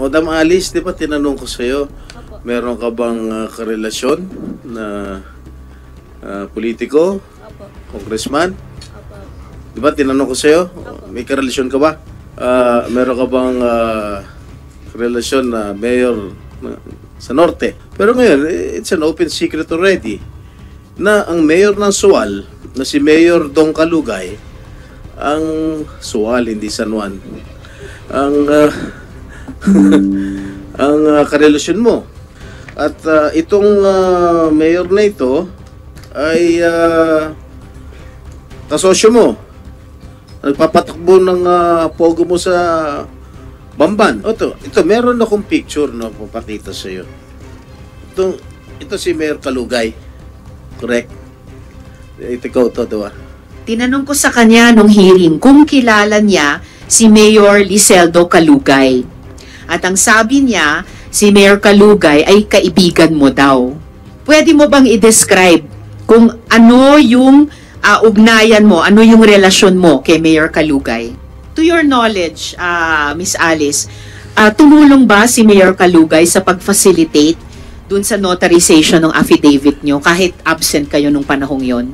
Madam Alice, di ba tinanong ko sa'yo, meron ka bang karelasyon na politiko, congressman? Di ba tinanong ko sa'yo, may karelasyon ka ba? Meron ka bang karelasyon na mayor sa Norte? Pero ngayon, it's an open secret already na ang mayor ng Sual, na si Mayor Dong Kalugay, ang Sual, hindi San Juan, ang karelasyon mo. At itong mayor na ito ay kasosyo mo. Nagpapatakbo ng pogo mo sa Bamban. Ito, meron akong picture na papakita sa iyo. Ito si Mayor Kalugay. Correct? Ikaw to, diba? Tinanong ko sa kanya nung hearing kung kilala niya si Mayor Liseldo Kalugay. At ang sabi niya, si Mayor Kalugay ay kaibigan mo daw. Pwede mo bang i-describe kung ano yung ugnayan mo, ano yung relasyon mo kay Mayor Kalugay? To your knowledge, Miss Alice, tumulong ba si Mayor Kalugay sa pag-facilitate dun sa notarization ng affidavit nyo kahit absent kayo nung panahong yon?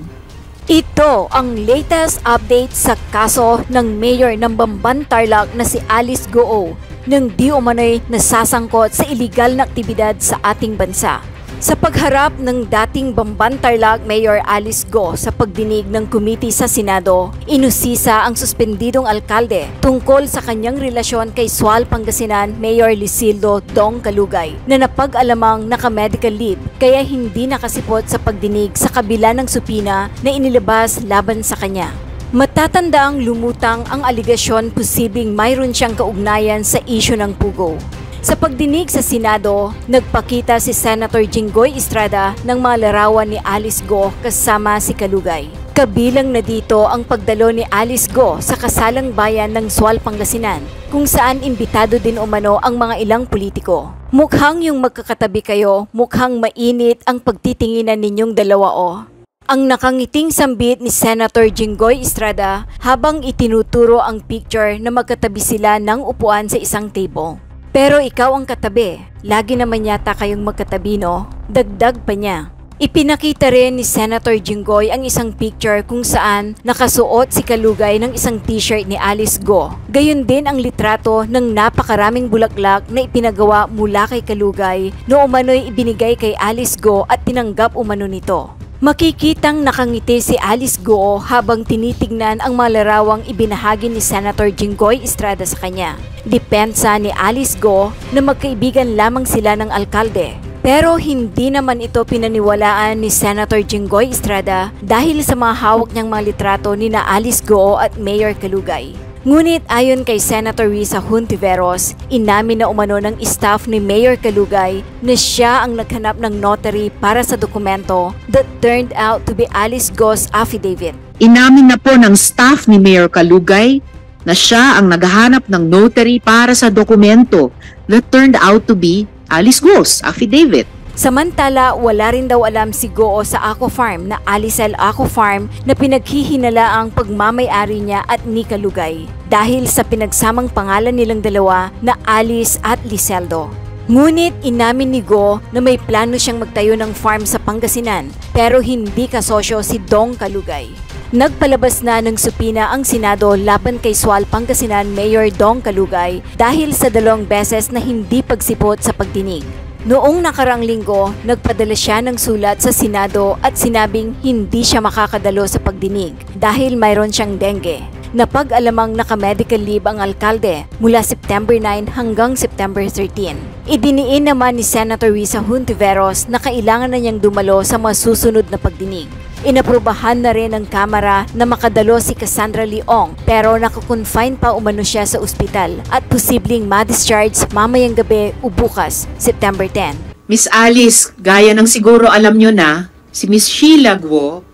Ito ang latest update sa kaso ng Mayor ng Bamban Tarlac na si Alice Goo nang di umano'y nasasangkot sa iligal na aktibidad sa ating bansa. Sa pagharap ng dating Bamban Tarlac Mayor Alice Goo sa pagdinig ng komite sa Senado, inusisa ang suspendidong alkalde tungkol sa kanyang relasyon kay Sual, Pangasinan Mayor Liseldo Dong Kalugay na napag-alamang naka-medical leave kaya hindi nakasipot sa pagdinig sa kabila ng supina na inilabas laban sa kanya. Matatandaang lumutang ang aligasyon posibleng mayroon siyang kaugnayan sa isyu ng pugo. Sa pagdinig sa Senado, nagpakita si Senator Jinggoy Estrada ng mga larawan ni Alice Goo kasama si Kalugay. Kabilang na dito ang pagdalo ni Alice Goo sa kasalang bayan ng Sual, Pangasinan, kung saan imbitado din umano ang mga ilang politiko. Mukhang yung magkakatabi kayo, mukhang mainit ang pagtitinginan ninyong dalawa Ang nakangiting sambit ni Senator Jinggoy Estrada habang itinuturo ang picture na magkatabi sila ng upuan sa isang table. Pero ikaw ang katabi, lagi naman yata kayong magkatabi no? Dagdag pa niya. Ipinakita rin ni Senator Jinggoy ang isang picture kung saan nakasuot si Kalugay ng isang t-shirt ni Alice Goo. Gayon din ang litrato ng napakaraming bulaklak na ipinagawa mula kay Kalugay no umano'y ibinigay kay Alice Goo at tinanggap umano nito. Makikitang nakangiti si Alice Goo habang tinitignan ang mga larawang ibinahagi ni Senator Jinggoy Estrada sa kanya. Depensa ni Alice Goo na magkaibigan lamang sila ng alkalde. Pero hindi naman ito pinaniwalaan ni Senator Jinggoy Estrada dahil sa mga hawak niyang mga litrato ni na Alice Goo at Mayor Kalugay. Ngunit ayon kay Senator Risa Hontiveros, inamin na umano ng staff ni Mayor Kalugay na siya ang naghanap ng notary para sa dokumento that turned out to be Alice Goo's affidavit. Inamin na po ng staff ni Mayor Kalugay na siya ang naghahanap ng notary para sa dokumento that turned out to be Alice Goo's affidavit. Samantala, wala rin daw alam si Goo sa Ako Farm na Alicel Ako Farm na pinaghihinala ang pagmamay-ari niya at ni Kalugay dahil sa pinagsamang pangalan nilang dalawa na Alice at Liseldo. Ngunit inamin ni Goo na may plano siyang magtayo ng farm sa Pangasinan pero hindi kasosyo si Dong Kalugay. Nagpalabas na ng supina ang Senado laban kay Sual, Pangasinan Mayor Dong Kalugay dahil sa 2 beses na hindi pagsipot sa pagdinig. Noong nakarang linggo, nagpadala siya ng sulat sa Senado at sinabing hindi siya makakadalo sa pagdinig dahil mayroon siyang dengue. Napag-alamang naka-medical leave ang alkalde mula September 9 hanggang September 13. Idiniin naman ni Senator Risa Hontiveros na kailangan na niyang dumalo sa mga susunod na pagdinig. Inaprubahan na rin ng Kamara na makadalo si Cassandra Leong pero nakakonfine pa umano siya sa ospital at posibleng ma-discharge mamayang gabi o bukas, September 10. Miss Alice, gaya ng siguro alam nyo na, si Miss Sheila Guo,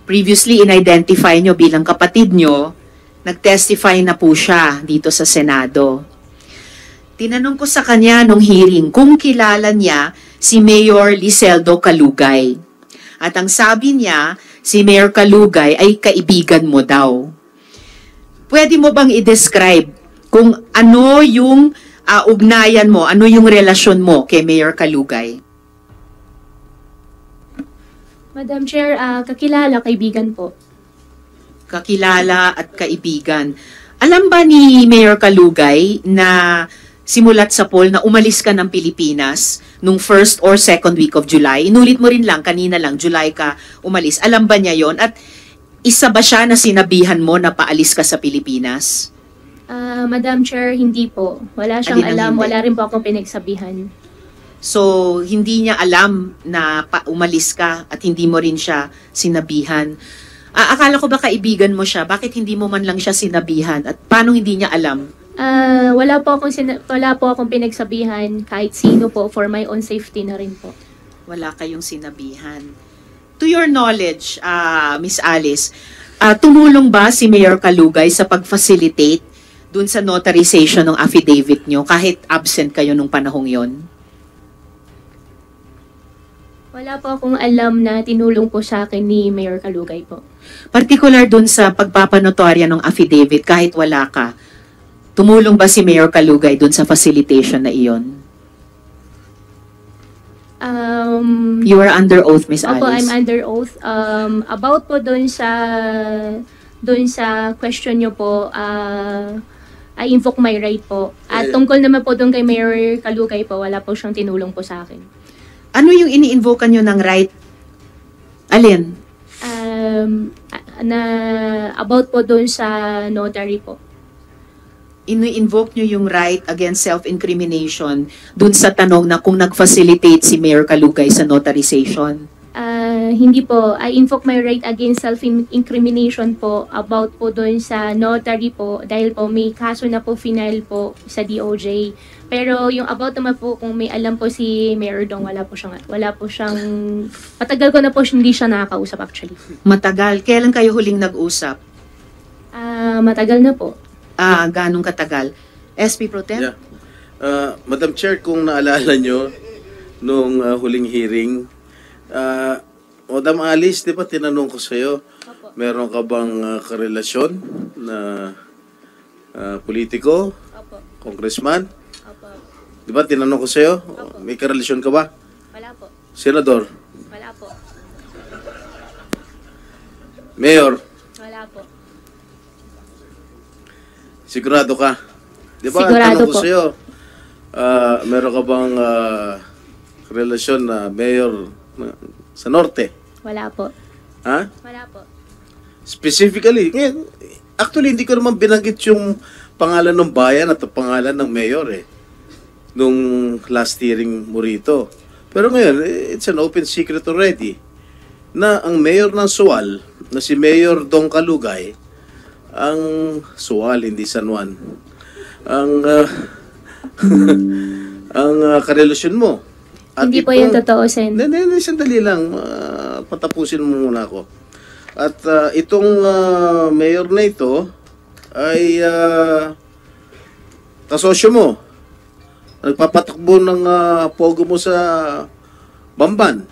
previously in-identify nyo bilang kapatid nyo, nag-testify na po siya dito sa Senado. Tinanong ko sa kanya nung hearing kung kilala niya si Mayor Liseldo Kalugay. At ang sabi niya, si Mayor Kalugay ay kaibigan mo daw. Pwede mo bang i-describe kung ano yung ugnayan mo, ano yung relasyon mo kay Mayor Kalugay? Madam Chair, kakilala, kaibigan po. Kakilala at kaibigan. Alam ba ni Mayor Kalugay na simulat sa poll na umalis ka ng Pilipinas nung first or second week of July? Inulit mo rin lang, kanina lang, July ka umalis. Alam ba niya yon? At isa ba siya na sinabihan mo na paalis ka sa Pilipinas? Madam Chair, hindi po. Wala siyang Alin ang alam, hindi? wala rin po akong pinagsabihan. So, hindi niya alam na umalis ka at hindi mo rin siya sinabihan. Akala ko ba kaibigan mo siya? Bakit hindi mo man lang siya sinabihan? At paano hindi niya alam? Wala po akong pinagsabihan kahit sino po for my own safety na rin po. Wala kayong sinabihan. To your knowledge, Miss Alice, tumulong ba si Mayor Kalugay sa pag-facilitate dun sa notarization ng affidavit nyo kahit absent kayo nung panahong yon? Wala po akong alam na tinulong po sa akin ni Mayor Kalugay po. Particular dun sa pagpapanotorya ng affidavit kahit wala ka, tumulong ba si Mayor Kalugay dun sa facilitation na iyon? You are under oath, Miss Alice. Opo, I'm under oath. About po doon sa question nyo po, I invoke my right po. At tungkol naman po doon kay Mayor Kalugay po, wala po siyang tinulong po sa akin. Ano yung ini-invoke nyo ng right? Alin? About po doon sa notary po. Ini-invoke nyo yung right against self-incrimination dun sa tanong na kung nag-facilitate si Mayor Kalugay sa notarization. Hindi po. I invoke my right against self-incrimination po about po doon sa notary po dahil po may kaso na po final po sa DOJ. Pero yung about naman po kung may alam po si Mayor Dong, wala po siyang matagal ko na po hindi siya nakakausap actually. Matagal. Kailan kayo huling nag-usap? Matagal na po. Ganong katagal? SP Pro Tem? Yeah. Madam Chair, kung naalala nyo, nung huling hearing, Madam Alice, di ba tinanong ko sa'yo, meron ka bang karelasyon na politiko, congressman? Opo. Di ba tinanong ko sa'yo, may karelasyon ka ba? Wala po. Senador? Wala po. Mayor? Wala po. Sigurado ka? Di ba Sigurado tanong ko po. sa'yo, meron ka bang relasyon na mayor sa Norte? Wala po. Ha? Wala po. Specifically, ngayon, actually hindi ko naman binanggit yung pangalan ng bayan at ang pangalan ng mayor nung last hearing mo rito. Pero ngayon, it's an open secret already na ang mayor ng Sual, na si Mayor Dong Kalugay, ang Sual, hindi San Juan, ang karelasyon mo. At Hindi po yan totoo, Sen. Hindi, sandali lang. Patapusin mo muna ako. At itong mayor na ito ay kasosyo mo. Nagpapatakbo ng pogo mo sa Bamban.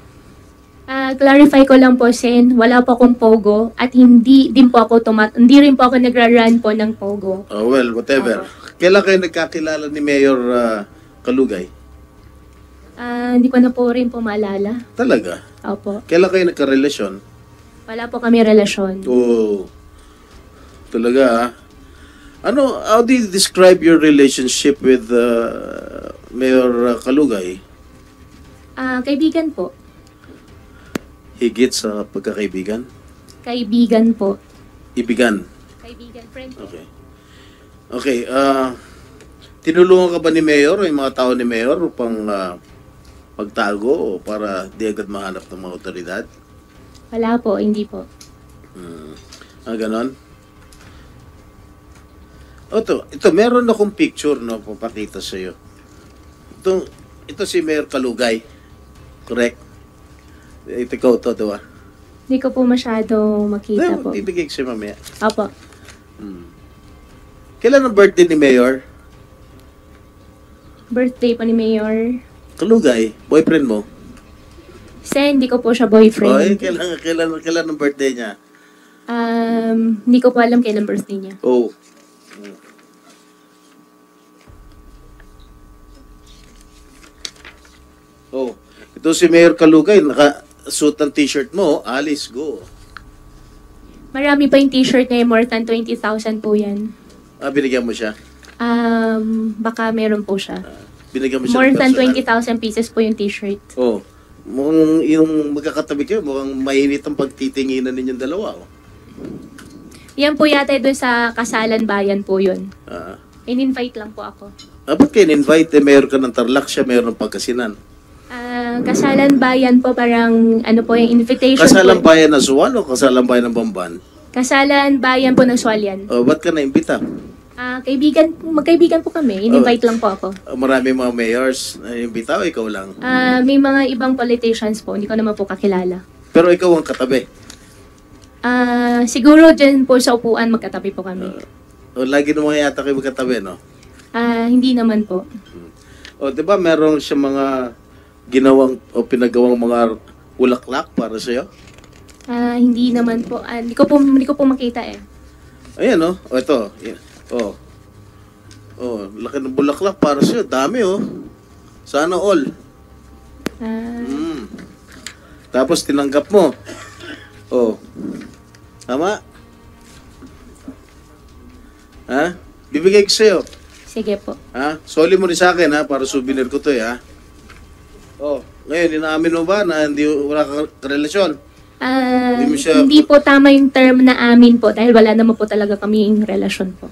Clarify ko lang po, Sen. Wala po akong pogo at hindi rin po ako nagra-run po ng pogo. Oh, well, whatever. Kailan kayo nagkakilala ni Mayor Kalugay? Hindi ko na po rin po maalala. Talaga? Opo. Kailan kayo nagkarelasyon? Wala po kami relasyon. Oh, talaga how do you describe your relationship with Mayor Kalugay? Kaibigan po. Higit sa pagkakaibigan? Kaibigan po. Ibigan? Kaibigan, friend po. Okay, tinulungan ka ba ni Mayor o yung mga tao ni Mayor upang magtago o para di agad mahanap ng mga otoridad? Wala po, hindi po. Ganon? Ito, meron akong picture na papakita sa iyo. Ito si Mayor Kalugay. Correct? Ikaw to, diba? Hindi ko po masyado makita po. Bibigay ko siya mamaya. Opo. Kailan ang birthday ni Mayor? Birthday po ni Mayor. Kalugay, boyfriend mo? Sen, hindi ko po siya boyfriend. Kailan ang birthday niya? Hindi ko po alam kailan birthday niya. Oh. Ito si Mayor Kalugay, naka-suit ang t-shirt mo, Alice, go. Marami pa yung t-shirt na more than 20,000 po yan. Binigyan mo siya? Baka meron po siya. Binigyan mo siya More ng than personal? 20,000 pieces po yung t-shirt. Oh. Mukhang yung magkakatabi kayo, mukhang mainit ang pagtitinginan ninyong dalawa. Oh. Yan po yata doon sa Kasalan Bayan po yun. Ah. In-invite lang po ako. Ba't kayo in-invite? Mayor ka ng Tarlac, siya mayor ng Pangasinan. Kasalan Bayan po parang ano po yung invitation Kasalang po. bayan ng Suwan o kasalang bayan ng Bamban? Kasalan Bayan po ng Swalyan. O, ba't ka na-imbita? Magkaibigan po kami. In-invite lang po ako. Marami mga mayors na imbita o ikaw lang? May mga ibang politicians po. Hindi ko naman po kakilala. Pero ikaw ang katabi. Siguro dyan po sa upuan magkatabi po kami. O, lagi naman yata kayo magkatabi, no? Hindi naman po. O, di ba meron siya mga ginawang o pinagawang mga ulaklak para sa'yo? Hindi naman po. Hindi ko po makita eh. Ayan, no? O, ito. Yan. O. O, laki ng bulaklak para sa'yo. Dami, oh. Sana all. Tapos tinanggap mo. O. Tama? Ha? Bibigay ko sa'yo. Sige po. Ha? Soli mo rin sa akin, ha? Para souvenir ko to, ha? O. Ngayon, inaamin mo ba na wala kang relasyon? Hindi po tama yung term na amin po dahil wala naman po talaga kaming relasyon po.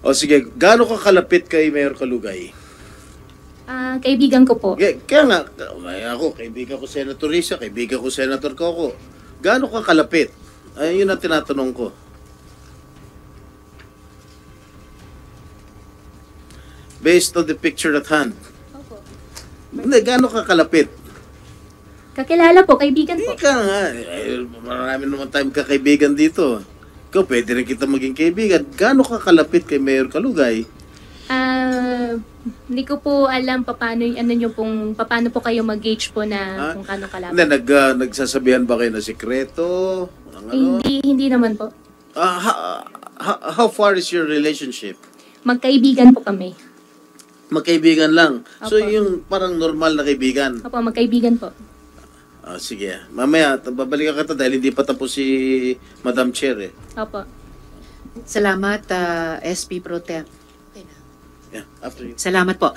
O sige, gaano ka kalapit kay Mayor Kalugay? Kaibigan ko po. Kaya nga, ako, kaibigan ko Senator Risa, kaibigan ko Senator Coco. Gaano ka kalapit? Ayun yun ang tinatanong ko. Based on the picture at hand. Opo. Hindi, gaano ka kalapit? Kakilala po, kaibigan po. Ika nga, marami naman tayong kakaibigan dito. Ikaw, pwede rin kita maging kaibigan. Gaano ka kalapit kay Mayor Kalugay? Hindi ko po alam paano po kayo mag-gauge po na kung kano kalapit. Hindi, nagsasabihan ba kayo na sikreto? Ano? Hindi naman po. How far is your relationship? Magkaibigan po kami. Magkaibigan lang. So, Opo. yung parang normal na kaibigan. Opo, magkaibigan po. Sige. Mamaya, babalikan ka dahil hindi pa tapos si Madam Chair, eh. Opo. Salamat, SP Pro Tem. Yeah, after you. Salamat po.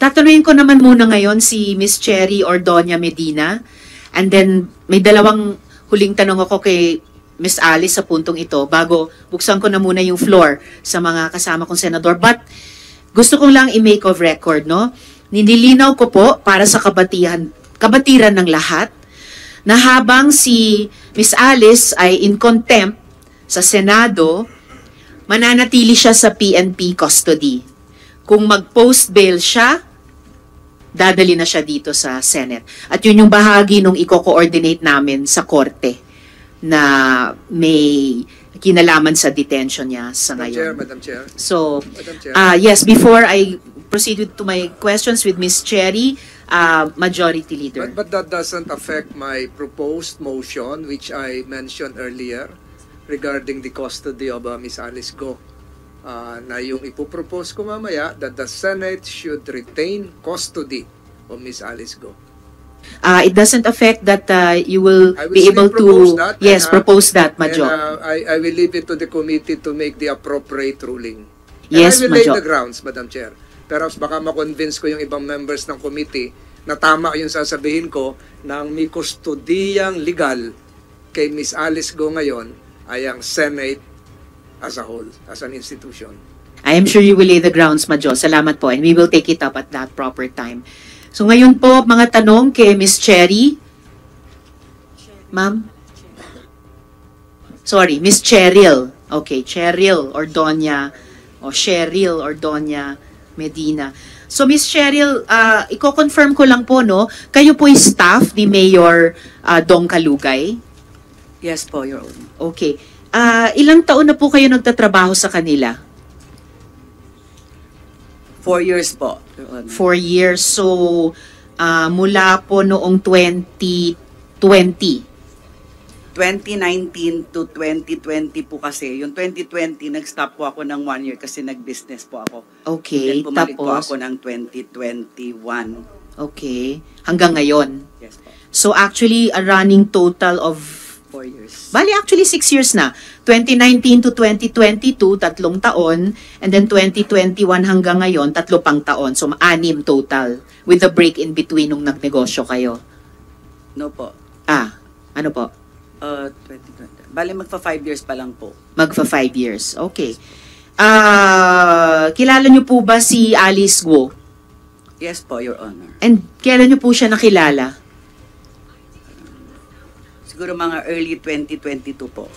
Tatanungin ko naman muna ngayon si Miss Cherry Ordonia Medina. And then, may dalawang huling tanong ako kay Miss Alice sa puntong ito bago buksan ko na muna yung floor sa mga kasama kong senador. But, gusto kong lang i-make of record, no? Nililinaw ko po para sa kabatiran ng lahat na habang si Miss Alice ay in contempt sa Senado, mananatili siya sa PNP custody. Kung mag-post bail siya, dadali na siya dito sa Senate. At yun yung bahagi nung i-coordinate namin sa korte na may kinalaman sa detention niya sa ngayon. Madam Chair. So, Madam Chair. yes, before I proceed to my questions with Ms. Cherry, Majority Leader. But that doesn't affect my proposed motion, which I mentioned earlier, regarding the custody of Ms. Alice Go. Na yung ipopropose ko mamaya, that the Senate should retain custody of Ms. Alice Go. It doesn't affect that you will I will be still able propose to, that, yes, and, propose that, And Majo. I will leave it to the committee to make the appropriate ruling. And Yes, I will lay Majo. the grounds, Madam Chair. Pero baka ma-convince ko yung ibang members ng committee na tama yung sasabihin ko na ang may kustodiyang legal kay Miss Alice Go ngayon ay ang Senate as a whole, as an institution. I am sure you will lay the grounds, Majo. Salamat po. And we will take it up at that proper time. So ngayon po, mga tanong kay Miss Cherry. Ma'am? Sorry, Miss Cheryl. Okay, Cheryl Ordonia o Cheryl Ordonia Medina. So Miss Cheryl, i-confirm ko lang po, no? Kayo po ay staff ni Mayor Dong Kalugay? Yes po, Your Honor. Okay. Ilang taon na po kayo nagtatrabaho sa kanila? 4 years po, Your Honor. 4 years. So, mula po noong 2020. 2019 to 2020 po kasi. Yung 2020, nag-stop po ako ng 1 year kasi nag-business po ako. Okay, Then bumalik po tapos, ako ng 2021. Okay. Hanggang ngayon. Yes po. So actually, a running total of 4 years. bali, actually 6 years na. 2019 to 2022, 3 taon. And then 2021 hanggang ngayon, 3 pang taon. So, 6 total. With the break in between nung nagnegosyo kayo. No po. Ano po? 2020. Bali, magpa 5 years pa lang po. Magfa 5 years. Okay. Kilala niyo po ba si Alice Guo? Yes po, Your Honor. And kailan niyo po siya nakilala? Siguro mga early 2022 po.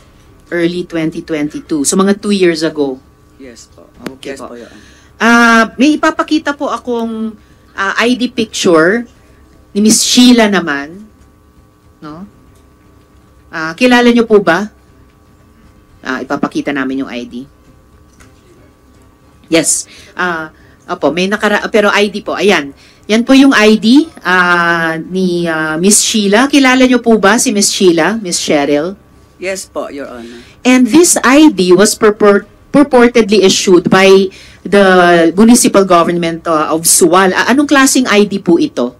Early 2022. So, mga 2 years ago. Yes po. Okay Yes po. po, Your Honor. May ipapakita po akong ID picture ni Miss Sheila naman. No? Kilala niyo po ba? Ipapakita namin yung ID. Yes. Opo, may pero ID po. Ayan. Yan po yung ID ni Miss Sheila. Kilala niyo po ba si Miss Sheila, Miss Cheryl? Yes po, Your Honor. And this ID was purportedly issued by the municipal government of Suwal. Anong klaseng ID po ito?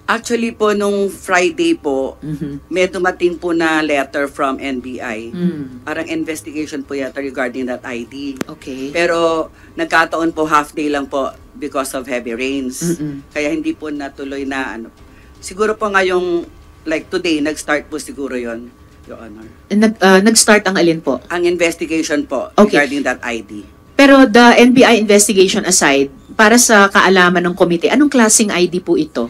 Actually po, nung Friday po, may dumating po na letter from NBI. Parang investigation po yata regarding that ID. Okay. Pero nagkataon po half day lang po because of heavy rains. Kaya hindi po natuloy na ano. Siguro po ngayong, like today, nag-start po siguro yon, Your Honor. Nag-start ang alin po? Ang investigation po Okay. regarding that ID. Pero the NBI investigation aside, para sa kaalaman ng komite, anong klaseng ID po ito?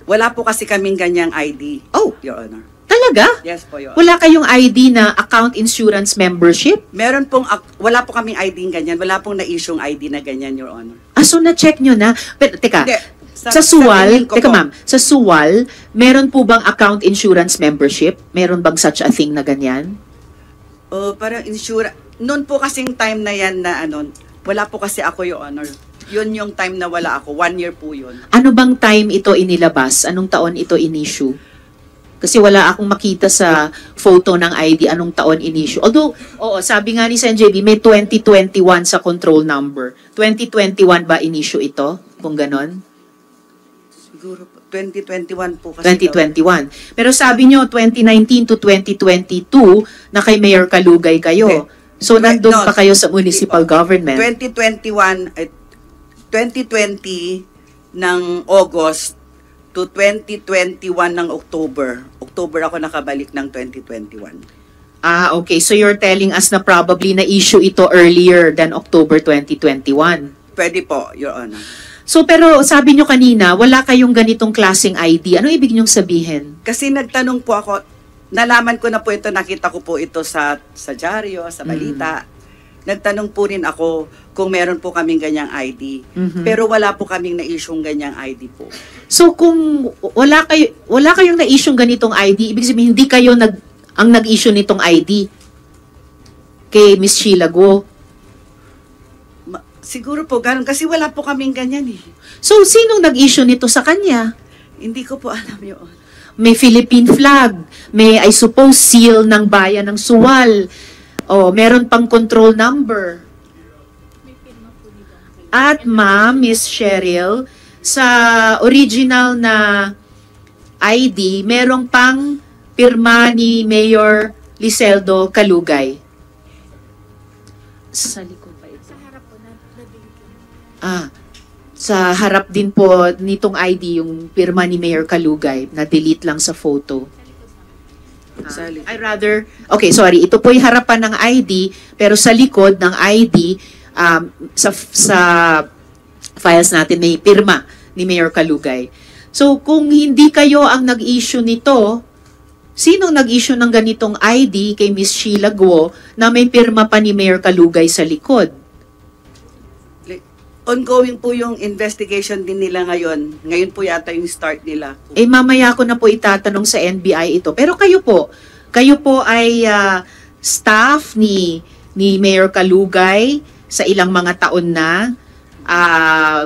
Wala po kasi kaming ganyang ID, Oh, Your Honor. talaga? Yes po, Your Honor. Wala kayong ID na account insurance membership? Meron pong, wala po kaming ID ganyan. Wala pong na-issue'ng ID na ganyan, Your Honor. So na-check nyo na? Pero, teka, Hindi. sa Suwal, tingin ko teka po, ma'am, sa Suwal, meron po bang account insurance membership? Meron bang such a thing na ganyan? Parang insura. Noon po kasing time na yan na ano, wala po kasi ako, Your Honor. Yun yung time na wala ako. 1 year po yun. Ano bang time ito inilabas? Anong taon ito in-issue? Kasi wala akong makita sa photo ng ID anong taon in-issue. Although, oo, sabi nga ni Sen JB, may 2021 sa control number. 2021 ba in-issue ito? Kung ganon? Siguro po, 2021 po kasi. 2021. Pero sabi nyo, 2019 to 2022, na kay Mayor Kalugay kayo. So, nandun No, pa kayo sa municipal government. 2020 ng August to 2021 ng October. October ako nakabalik ng 2021. Okay. So, you're telling us na probably na-issue ito earlier than October 2021. Pwede po, Your Honor. So, pero sabi nyo kanina, wala kayong ganitong klaseng ID. Ano ibig nyong sabihin? Kasi nagtanong po ako, nalaman ko na po ito, nakita ko po ito sa dyaryo, sa balita. Nagtanong po rin ako kung meron po kaming ganyang ID. Pero wala po kaming na-issue'ng ganyang ID po. So, kung wala kayong na-issue ganitong ID, ibig sabihin, hindi kayo ang nag-issue nitong ID kay Miss Sheila Guo. Siguro po, ganun. Kasi wala po kaming ganyan eh. So, sinong nag-issue nito sa kanya? Hindi ko po alam yun. May Philippine flag, may I suppose seal ng bayan ng Suwal. Meron pang control number. At ma'am, Miss Cheryl, sa original na ID, merong pang pirma ni Mayor Liseldo Kalugay. Sa likod pa ito. Sa harap din po nitong ID yung pirma ni Mayor Kalugay, na-delete lang sa photo. Okay, sorry. Ito po yung harapan ng ID, pero sa likod ng ID, sa files natin may pirma ni Mayor Kalugay. So, kung hindi kayo ang nag-issue nito, sinong nag-issue ng ganitong ID kay Miss Sheila Guo na may pirma pa ni Mayor Kalugay sa likod? Ongoing po yung investigation din nila ngayon. Ngayon po yata yung start nila. Mamaya ko na po itatanong sa NBI ito. Pero kayo po ay staff ni Mayor Kalugay sa ilang mga taon na.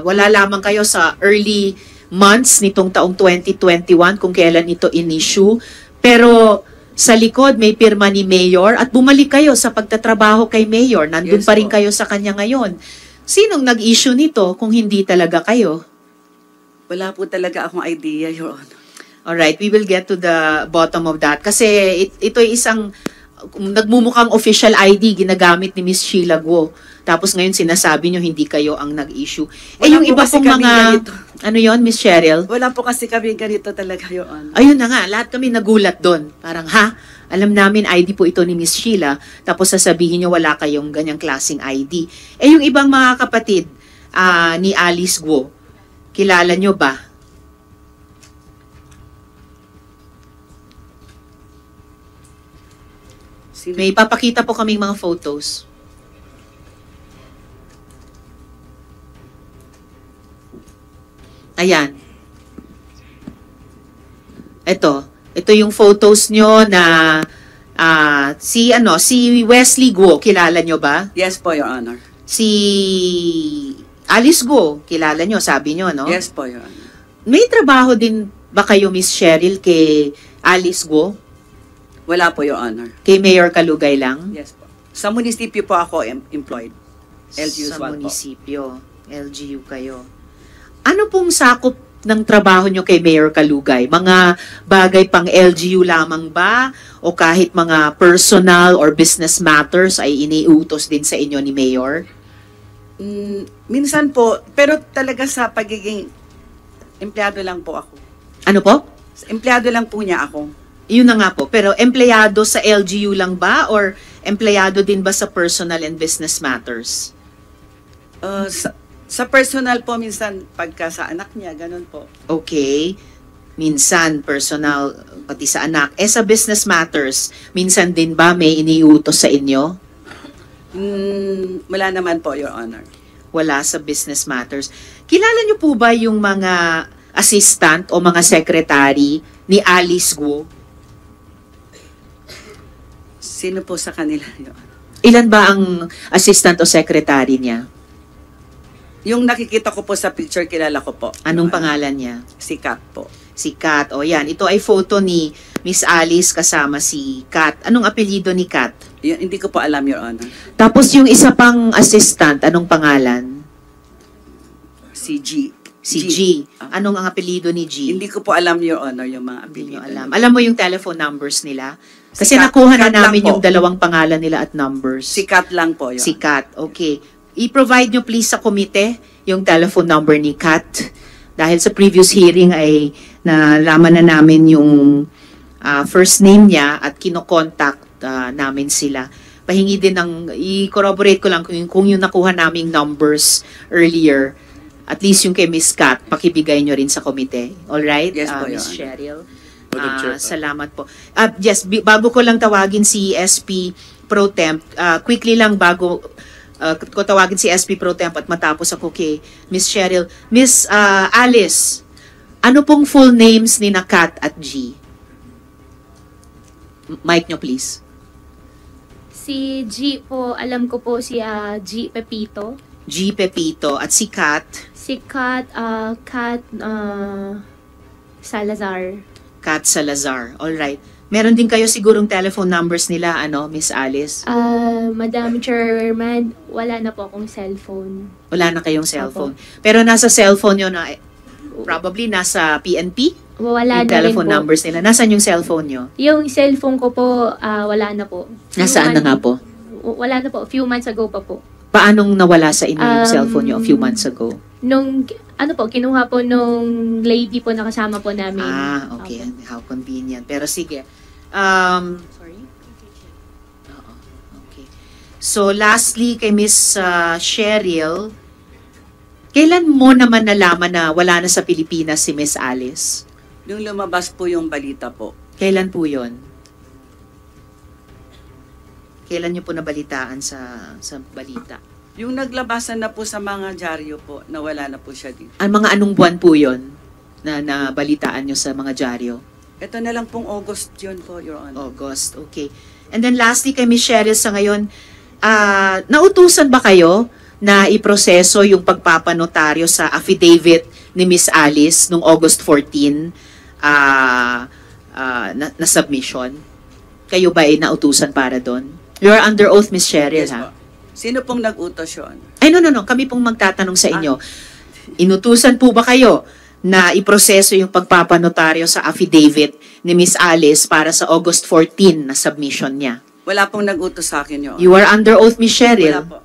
Wala lamang kayo sa early months nitong taong 2021 kung kailan ito in-issue. Pero sa likod may pirma ni Mayor at bumalik kayo sa pagtatrabaho kay Mayor. Nandun Yes, pa rin po. kayo sa kanya ngayon. Sinong nag-issue nito kung hindi talaga kayo? Wala po talaga akong idea, Your Honor. Alright, we will get to the bottom of that. Kasi ito ay isang nagmumukhang official ID ginagamit ni Miss Sheila Guo. Tapos ngayon sinasabi nyo hindi kayo ang nag-issue. Wala yung po iba kasi pong kaming mga... ganito. Ano yon, Miss Cheryl? Wala po kasi kami ganito talaga, Your Honor. Ayun na nga, lahat kami nagulat doon. Parang, ha? Alam namin, ID po ito ni Miss Sheila. Tapos sasabihin nyo wala kayong ganyang klaseng ID. Yung ibang mga kapatid ni Alice Guo, kilala nyo ba? May papakita po kaming mga photos. Ayan. Ito yung photos nyo na si Wesley Guo, kilala nyo ba? Yes po, Your Honor. Si Alice Guo, kilala nyo, sabi nyo, no? Yes po, Your Honor. May trabaho din ba kayo, Miss Cheryl, kay Alice Guo? Wala po, Your Honor. Kay Mayor Kalugay lang? Yes po. Sa munisipyo po ako employed. LGU Sa SWAT po. munisipyo. LGU kayo. Ano pong sakop ng trabaho nyo kay Mayor Kalugay? Mga bagay pang LGU lamang ba? O kahit mga personal or business matters ay iniutos din sa inyo ni Mayor? Minsan po, pero talaga sa pagiging empleyado lang po ako. Ano po? Empleyado lang po niya ako. Yun na nga po. Pero empleyado sa LGU lang ba? Or empleyado din ba sa personal and business matters? Sa personal po, minsan pagka sa anak niya, ganun po. Okay. Minsan, personal, pati sa anak. Sa business matters, minsan din ba may iniutos sa inyo? Wala naman po, Your Honor. Wala sa business matters. Kilala niyo po ba yung mga assistant o mga secretary ni Alice Guo? Sino po sa kanila, Your Honor? Ilan ba ang assistant o secretary niya? Yung nakikita ko po sa picture, kilala ko po. Anong pangalan niya? Si Kat po. Si Kat. O yan, ito ay photo ni Miss Alice kasama si Kat. Anong apelyido ni Kat? Hindi ko po alam, Your Honor. Tapos yung isa pang assistant, anong pangalan? Si G. Si G. Anong ang apelyido ni G? Hindi ko po alam, Your Honor, yung mga Hindi nyo apelyido. alam. Alam mo yung telephone numbers nila? Si Kasi Kat. nakuha na Kat lang namin po. yung dalawang pangalan nila at numbers. Si Kat lang po, Your Si Honor. Kat, okay. I-provide nyo please sa komite yung telephone number ni Kat. Dahil sa previous hearing ay nalaman na namin yung first name niya at kinokontakt namin sila. Pahingi din ng, i-corroborate ko lang kung yung nakuha naming numbers earlier, at least yung kay Miss Kat, pakibigay nyo rin sa komite. Alright? Yes po, Your Miss Honor. Cheryl. Madam Chair. Salamat po. Yes, bago ko lang tawagin si SP Pro Temp, quickly lang bago ko tawagin si SP Pro Temp at matapos ako kay Miss Cheryl. Miss Alice, ano pong full names ni na Kat at G? Mic nyo please. Si G po, alam ko po si G Pepito. G Pepito at si Kat. Si Kat Salazar. Kat Salazar. Alright. Meron din kayo sigurong telephone numbers nila, Miss Alice? Madam Chairman, wala na po akong cellphone. Wala na kayong cellphone. Pero nasa cellphone nyo na, probably nasa PNP? Wala Yung na rin telephone po. numbers nila. Nasaan yung cellphone nyo? Yung cellphone ko po, wala na po. Nasaan na nga po? Wala na po. Few months ago pa po. Paanong nawala sa inyo yung cellphone nyo a few months ago? Nung, kinuha po nung lady po na kasama po namin. Okay. Opo. How convenient. Pero sige. Sorry? Oo. Okay. So, lastly, kay Miss Cheryl, kailan mo naman nalaman na wala na sa Pilipinas si Miss Alice? Nung lumabas po yung balita po, Kailan po yon? Kailan niyo po nabalitaan sa balita? yung naglabasan na po sa mga dyaryo po, na wala na po siya dito. Anong buwan po yon na nabalitaan niyo sa mga dyaryo? Ito na lang pong August yun po, Your Honor. August, okay. And then lastly kay Miss Cheryl sa ngayon, nautusan ba kayo na iproseso yung pagpapanotaryo sa affidavit ni Miss Alice nung August 14 na submission? Kayo ba ay nautusan para doon? You're under oath, Miss Cheryl, Yes ha? po. Sino pong nag-utos yun? Ay, no. Kami pong magtatanong sa inyo. Inutusan po ba kayo na iproseso yung pagpapanotaryo sa affidavit ni Miss Alice para sa August 14 na submission niya? Wala pong nag-utos sa akin yun. You are under oath, Miss Wala Cheryl. po.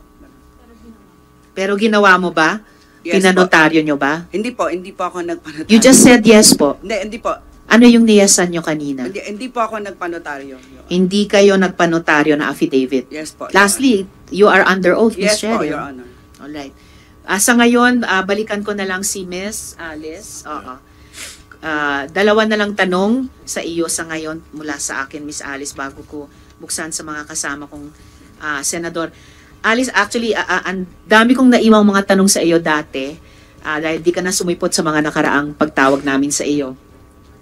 Pero ginawa mo ba? Yes Pinanotaryo nyo ba? Hindi po ako nagpanotaryo. You just said yes po. Hindi po. Ano yung niyasan nyo kanina? Hindi po ako nagpanotaryo. Hindi kayo nagpanotaryo na affidavit. Yes po. Lastly, you are under oath, Miss Yes po, Cheryl. Your Honor. Alright. Sa ngayon, balikan ko na lang si Miss Alice. Oo. Dalawa na lang tanong sa iyo sa ngayon mula sa akin, Miss Alice, bago ko buksan sa mga kasama kong senador. Alice, actually, ang dami kong naiwang mga tanong sa iyo dati dahil di ka na sumipot sa mga nakaraang pagtawag namin sa iyo.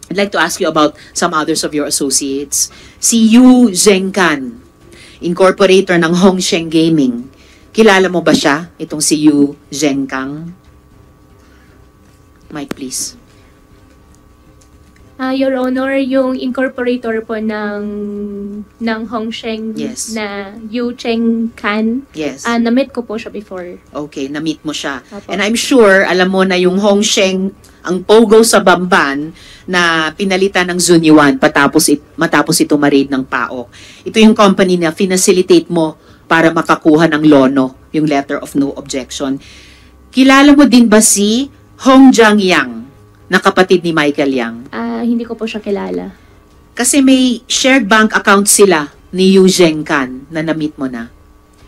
I'd like to ask you about some others of your associates. Si Yu Zhengkan, incorporator ng Hongsheng Gaming. Kilala mo ba siya, itong si Yu Zhengkan? Mike, please. Your Honor, yung incorporator po ng Hongsheng Yes. na Yu Cheng Kan, Yes. na-meet ko po siya before. Okay, na-meet mo siya. Opo. And I'm sure, alam mo na yung Hongsheng, ang pogo sa Bamban na pinalitan ng Zunyuan matapos ito ma-raid ng PAOK. Ito yung company na finacilitate mo para makakuha ng lono, yung letter of no objection. Kilala mo din ba si Hong Jiang Yang, na kapatid ni Michael Yang? Hindi ko po siya kilala. Kasi may shared bank account sila ni Yu Zhengkan na na-meet mo na.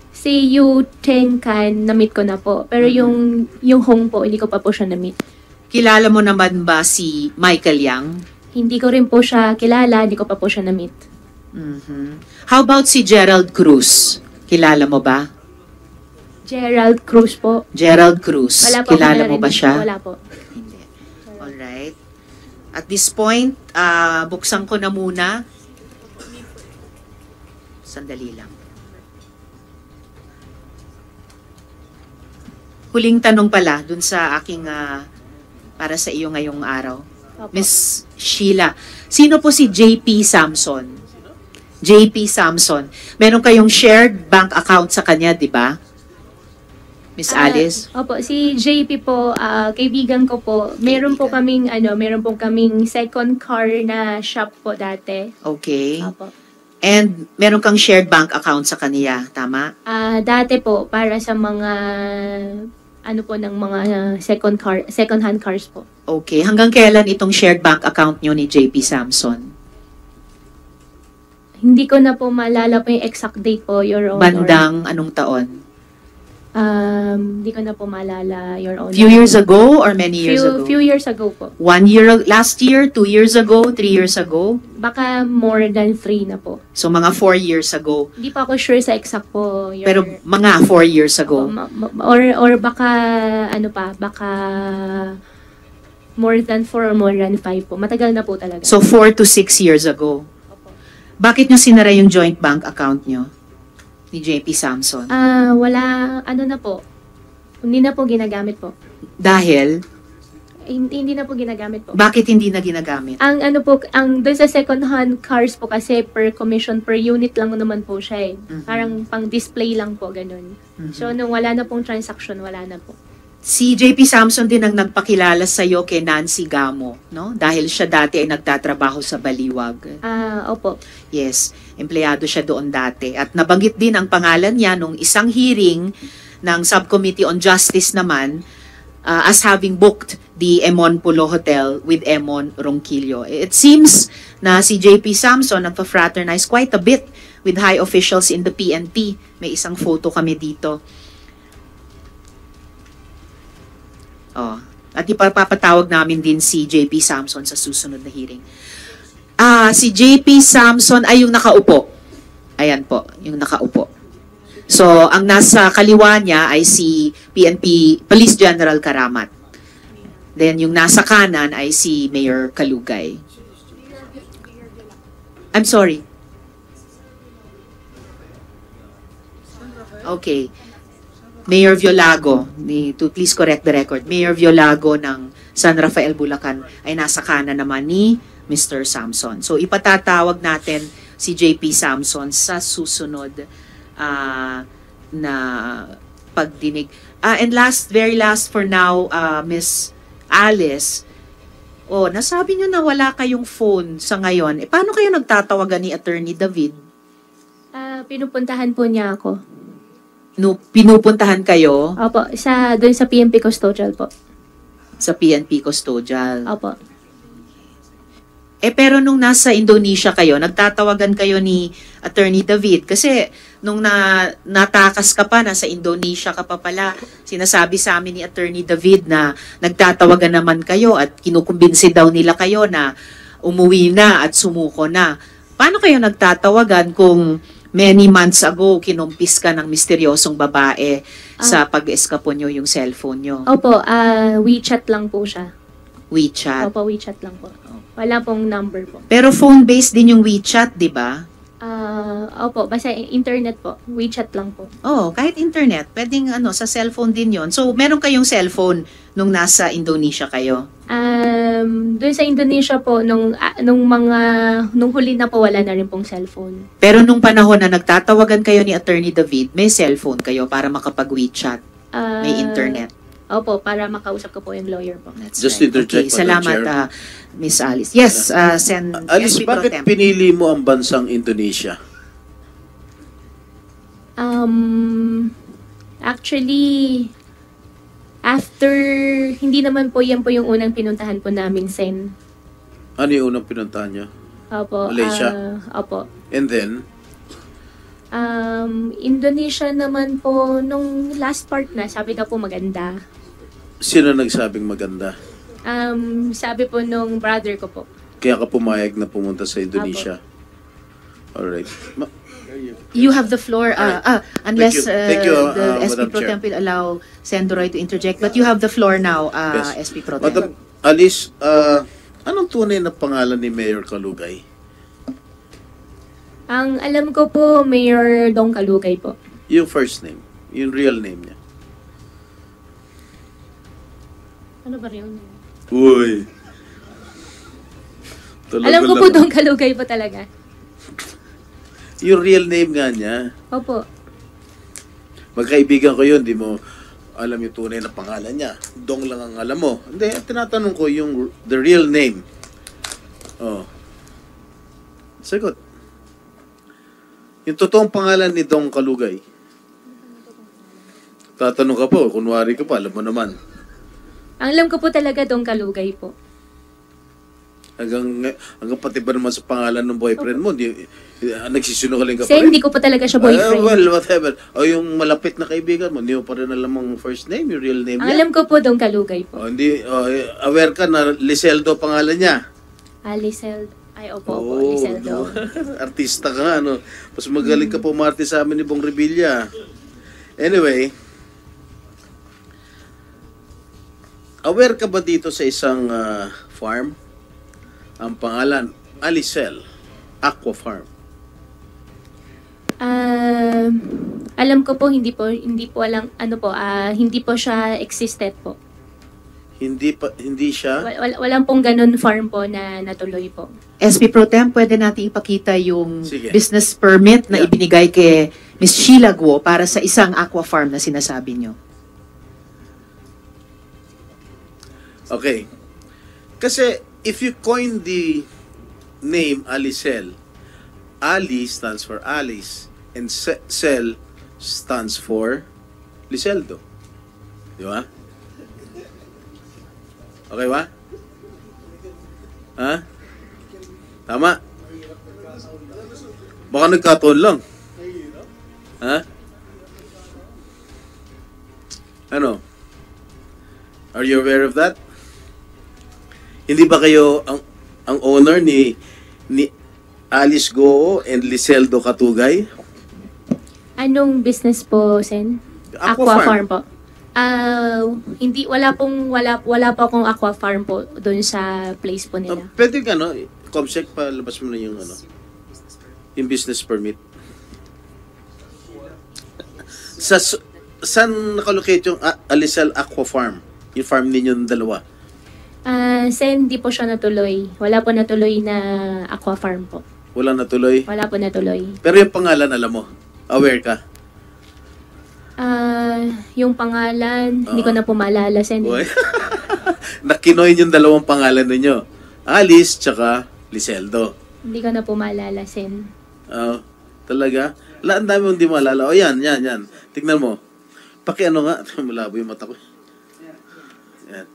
Si Yu Cheng Kan, na-meet ko na po. Pero yung Hong po, hindi ko pa po siya na-meet. Kilala mo naman ba si Michael Yang? Hindi ko rin po siya kilala, hindi ko pa po siya na-meet. How about si Gerald Cruz? Kilala mo ba? Gerald Cruz po. Gerald Cruz. Wala po. Kilala mo ba siya? Wala po. Hindi. Alright. At this point, buksan ko na muna. Sandali lang. Huling tanong pala dun sa aking para sa iyo ngayong araw. Opo. Miss Sheila, sino po si JP Samson? JP Samson. Meron kayong shared bank account sa kanya, di ba? Miss Alice? Opo, si JP po, kaibigan ko po. Meron po kaming second car na shop po dati. Okay. Opo. And meron kang shared bank account sa kanya, tama? Dati po para sa mga ng mga second hand cars po. Okay. Hanggang kailan itong shared bank account nyo ni JP Samson? Hindi ko na po maalala po yung exact date po, Your Honor. Bandang anong taon? Hindi ko na po maalala, Your Honor. Few years ago or many years ago? Few years ago po. 1 year, last year, 2 years ago, 3 years ago? Baka more than 3 na po. So mga 4 years ago. Hindi pa ako sure sa exact po, Your Pero mga 4 years ago. or baka baka more than 4 or more than 5 po. Matagal na po talaga. So 4 to 6 years ago. Bakit nyo sinara yung joint bank account nyo ni JP Samson? Wala, na po. Hindi na po ginagamit po. Dahil, Hindi na po ginagamit po. bakit hindi na ginagamit? Ang doon sa second hand cars po kasi per commission, per unit lang naman po siya eh. Parang pang display lang po, ganun. So, nung wala na pong transaction, wala na po. Si JP Samson din ang nagpakilala sa iyo kay Nancy Gamo, no? Dahil siya dati ay nagtatrabaho sa Baliwag. Opo. Yes, empleyado siya doon dati. At nabanggit din ang pangalan niya nung isang hearing ng Subcommittee on Justice naman as having booked the Emon Pulo Hotel with Emon Ronquillo. It seems na si JP Samson nagpa-fraternize quite a bit with high officials in the PNP. May isang photo kami dito. Oh, at ipapatawag namin din si JP Samson sa susunod na hearing. Si JP Samson ay yung nakaupo. Ayan po, yung nakaupo. So, ang nasa kaliwa niya ay si PNP Police General Karamat. Then, yung nasa kanan ay si Mayor Kalugay. I'm sorry. Okay. Mayor Violago, to please correct the record, Mayor Violago ng San Rafael, Bulacan ay nasa kanan naman ni Mr. Samson. So ipatatawag natin si JP Samson sa susunod na pagdinig. And very last for now, Miss Alice, Oh, nasabi nyo na wala kayong phone sa ngayon. Paano kayo nagtatawagan ni Attorney David? Pinupuntahan po niya ako. No, pinupuntahan kayo Opo, doon sa PNP Custodial po. sa PNP Custodial. Opo. Pero nung nasa Indonesia kayo, nagtatawagan kayo ni Attorney David kasi nung natakas ka pa, nasa Indonesia ka pa pala, sinasabi sa amin ni Attorney David na nagtatawagan naman kayo at kinukumbinsi daw nila kayo na umuwi na at sumuko na. Paano kayo nagtatawagan kung many months ago kinumpis ka ng misteryosong babae sa pag-eskapo nyo yung cellphone nyo? Opo, WeChat lang po siya. WeChat. Opo, WeChat lang po. Wala pong number po. Pero phone-based din yung WeChat, di ba? Opo, basta internet po. WeChat lang po. Oh, kahit internet, pwedeng sa cellphone din yon. So, meron kayong cellphone nung nasa Indonesia kayo? Doon sa Indonesia po, nung huli na po, wala na rin pong cellphone. Pero nung panahon na nagtatawagan kayo ni Attorney David, may cellphone kayo para makapag-WeChat, may internet. Opo, para makausap ko po yung lawyer po. That's Just right. interject, Okay, Madam salamat, Chair. Miss Alice. Yes, Alice, SP Pro bakit Tem. pinili mo ang bansang Indonesia? Actually, after, hindi naman po yan po yung unang pinuntahan po namin, Sen. Ano yung unang pinuntahan niyo? Opo. Malaysia? Opo. And then, Indonesia naman po, nung last part na, sabi daw po maganda. sino nagsabing maganda? Sabi po nung brother ko po. Kaya ka pumayag na pumunta sa Indonesia? Alright. You have the floor, unless Thank you, the SP Madam Pro Chair. Tem will allow Sendoroy to interject. But you have the floor now, Yes. SP Pro Tem. Madam Alice, anong tunay na pangalan ni Mayor Kalugay? Ang alam ko po, Mayor Dong Kalugay po. Yung first name, yung real name niya. Ano ba yun? Uy. Talaga Alam ko lang. po Dong Kalugay po talaga. Yung real name nga niya. Opo. Magkaibigan ko yun, di mo alam yung tunay na pangalan niya. Dong lang ang alam mo. Hindi, tinatanong ko yung the real name. Oh. Sagot. Yung totoong pangalan ni Dong Kalugay. Tatanong ka po, kunwari ka pa, alam mo naman. Ang alam ko po talaga Dong Kalugay po. Hanggang pati ba naman sa pangalan ng boyfriend mo, nagsisinungaling ka pa Kasi rin. hindi ko po talaga siya boyfriend. Well, whatever. O yung malapit na kaibigan mo, hindi mo pa rin alam ang first name, yung real name Ang niya. alam ko po Dong Kalugay po. Aware ka na Liseldo pangalan niya. Lisel. Ay, opo, Oo, Liseldo. no? Artista ka nga, no? Mas magaling ka pumarte sa amin ni Bong Revilla. Anyway, aware ka ba dito sa isang farm? Ang pangalan, Alicel Aqua Farm. Alam ko po hindi po alam hindi po siya existed po. Hindi siya? Walang pong ganun farm po na natuloy po. SP Pro Tem, pwede natin ipakita yung Sige. business permit na Yeah. ibinigay kay Ms. Sheila Guo para sa isang aqua farm na sinasabi nyo. Okay. Kasi if you coin the name Alicel, Ali stands for Alice and Cel stands for Liseldo. Di ba? Okay ba? Ha? Tama? Baka nagkataon lang. Ha? Ano? Are you aware of that? Hindi ba kayo ang owner ni Alice Goo and Liseldo Katugay? Anong business po, Sen? Aqua Farm. po. Wala pa akong aqua farm po doon sa place po nila. Pwede ka, no? Comsec, palabas mo na yung yung business permit. Saan nakalocate yung Alicel Aqua Farm? Yung farm ninyo ng dalawa? Sen, hindi po siya natuloy. Wala po natuloy na aqua farm po. Wala natuloy? Wala po natuloy. Pero yung pangalan, alam mo? Aware ka? Yung pangalan, hindi ko na po maalala, Sen. Boy. na kinoin yung dalawang pangalan ninyo. Alice tsaka Liseldo. Hindi ko na po maalala, Sen. Talaga? Ang dami mong di maalala. O yan. Tignan mo. Ano nga. Malabo yung mata ko. Yan.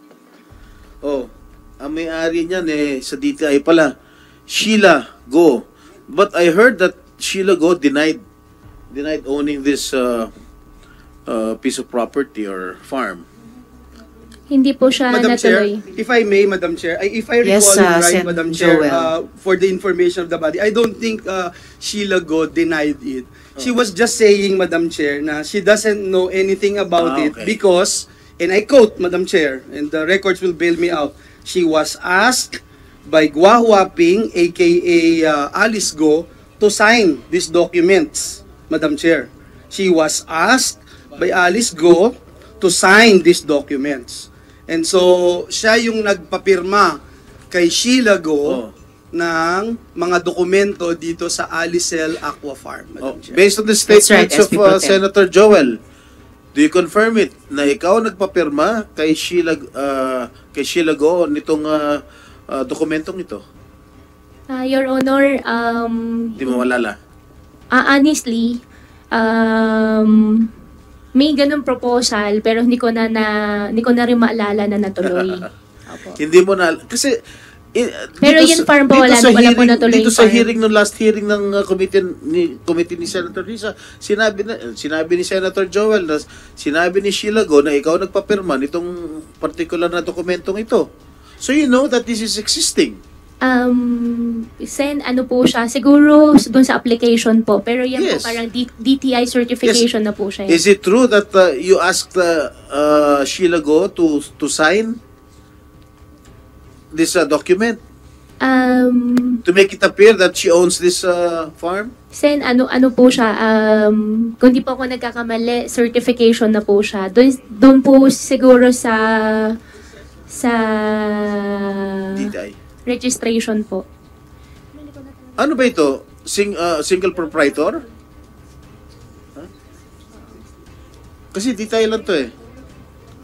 Ang may-ari niyan sa DTI pala. Sheila Go. But I heard that Sheila Go denied owning this piece of property or farm. Hindi po siya Madam Chair, natuloy. if I may, Madam Chair, if I recall Yes, it right, Sen. Madam Chair, Joel. for the information of the body, I don't think Sheila Go denied it. She was just saying, Madam Chair, na she doesn't know anything about it Okay. because, and I quote, Madam Chair, and the records will bail me out, she was asked by Gua Huaping, aka Alice Go, to sign these documents, Madam Chair. She was asked by Alice Go to sign these documents. And so, siya yung nagpapirma kay Sheila Go ng mga dokumento dito sa Alicel Aqua Farm, Madam Chair. Based on the That's right, statements of SP Pro Tem. Senator Joel, do you confirm it na ikaw nagpapirma kay Sheila Go nitong dokumentong ito? Your Honor, Di mo malala. honestly, may ganun proposal pero hindi ko na rin maalala na natuloy. Opo. Hindi mo na kasi Pero dito yung farm po, dito wala sa po hearing- natuloy Dito yung sa farm. hearing ng last hearing ng committee ni Senator Risa, sinabi ni Senator Joel na sinabi ni Sheila Go na ikaw nagpapirma nitong particular na dokumentong ito. So you know that this is existing. Sen, ano po siya? Siguro doon sa application po. Pero yan Yes. po parang DTI certification na po siya. Is it true that you asked Sheila Go to sign this document to make it appear that she owns this farm? Sen, ano po siya? Kung di po ako nagkakamali, certification na po siya. Doon po siguro sa DTI. registration po. Ano ba ito? Single proprietor? Huh? Kasi DTI lang to eh.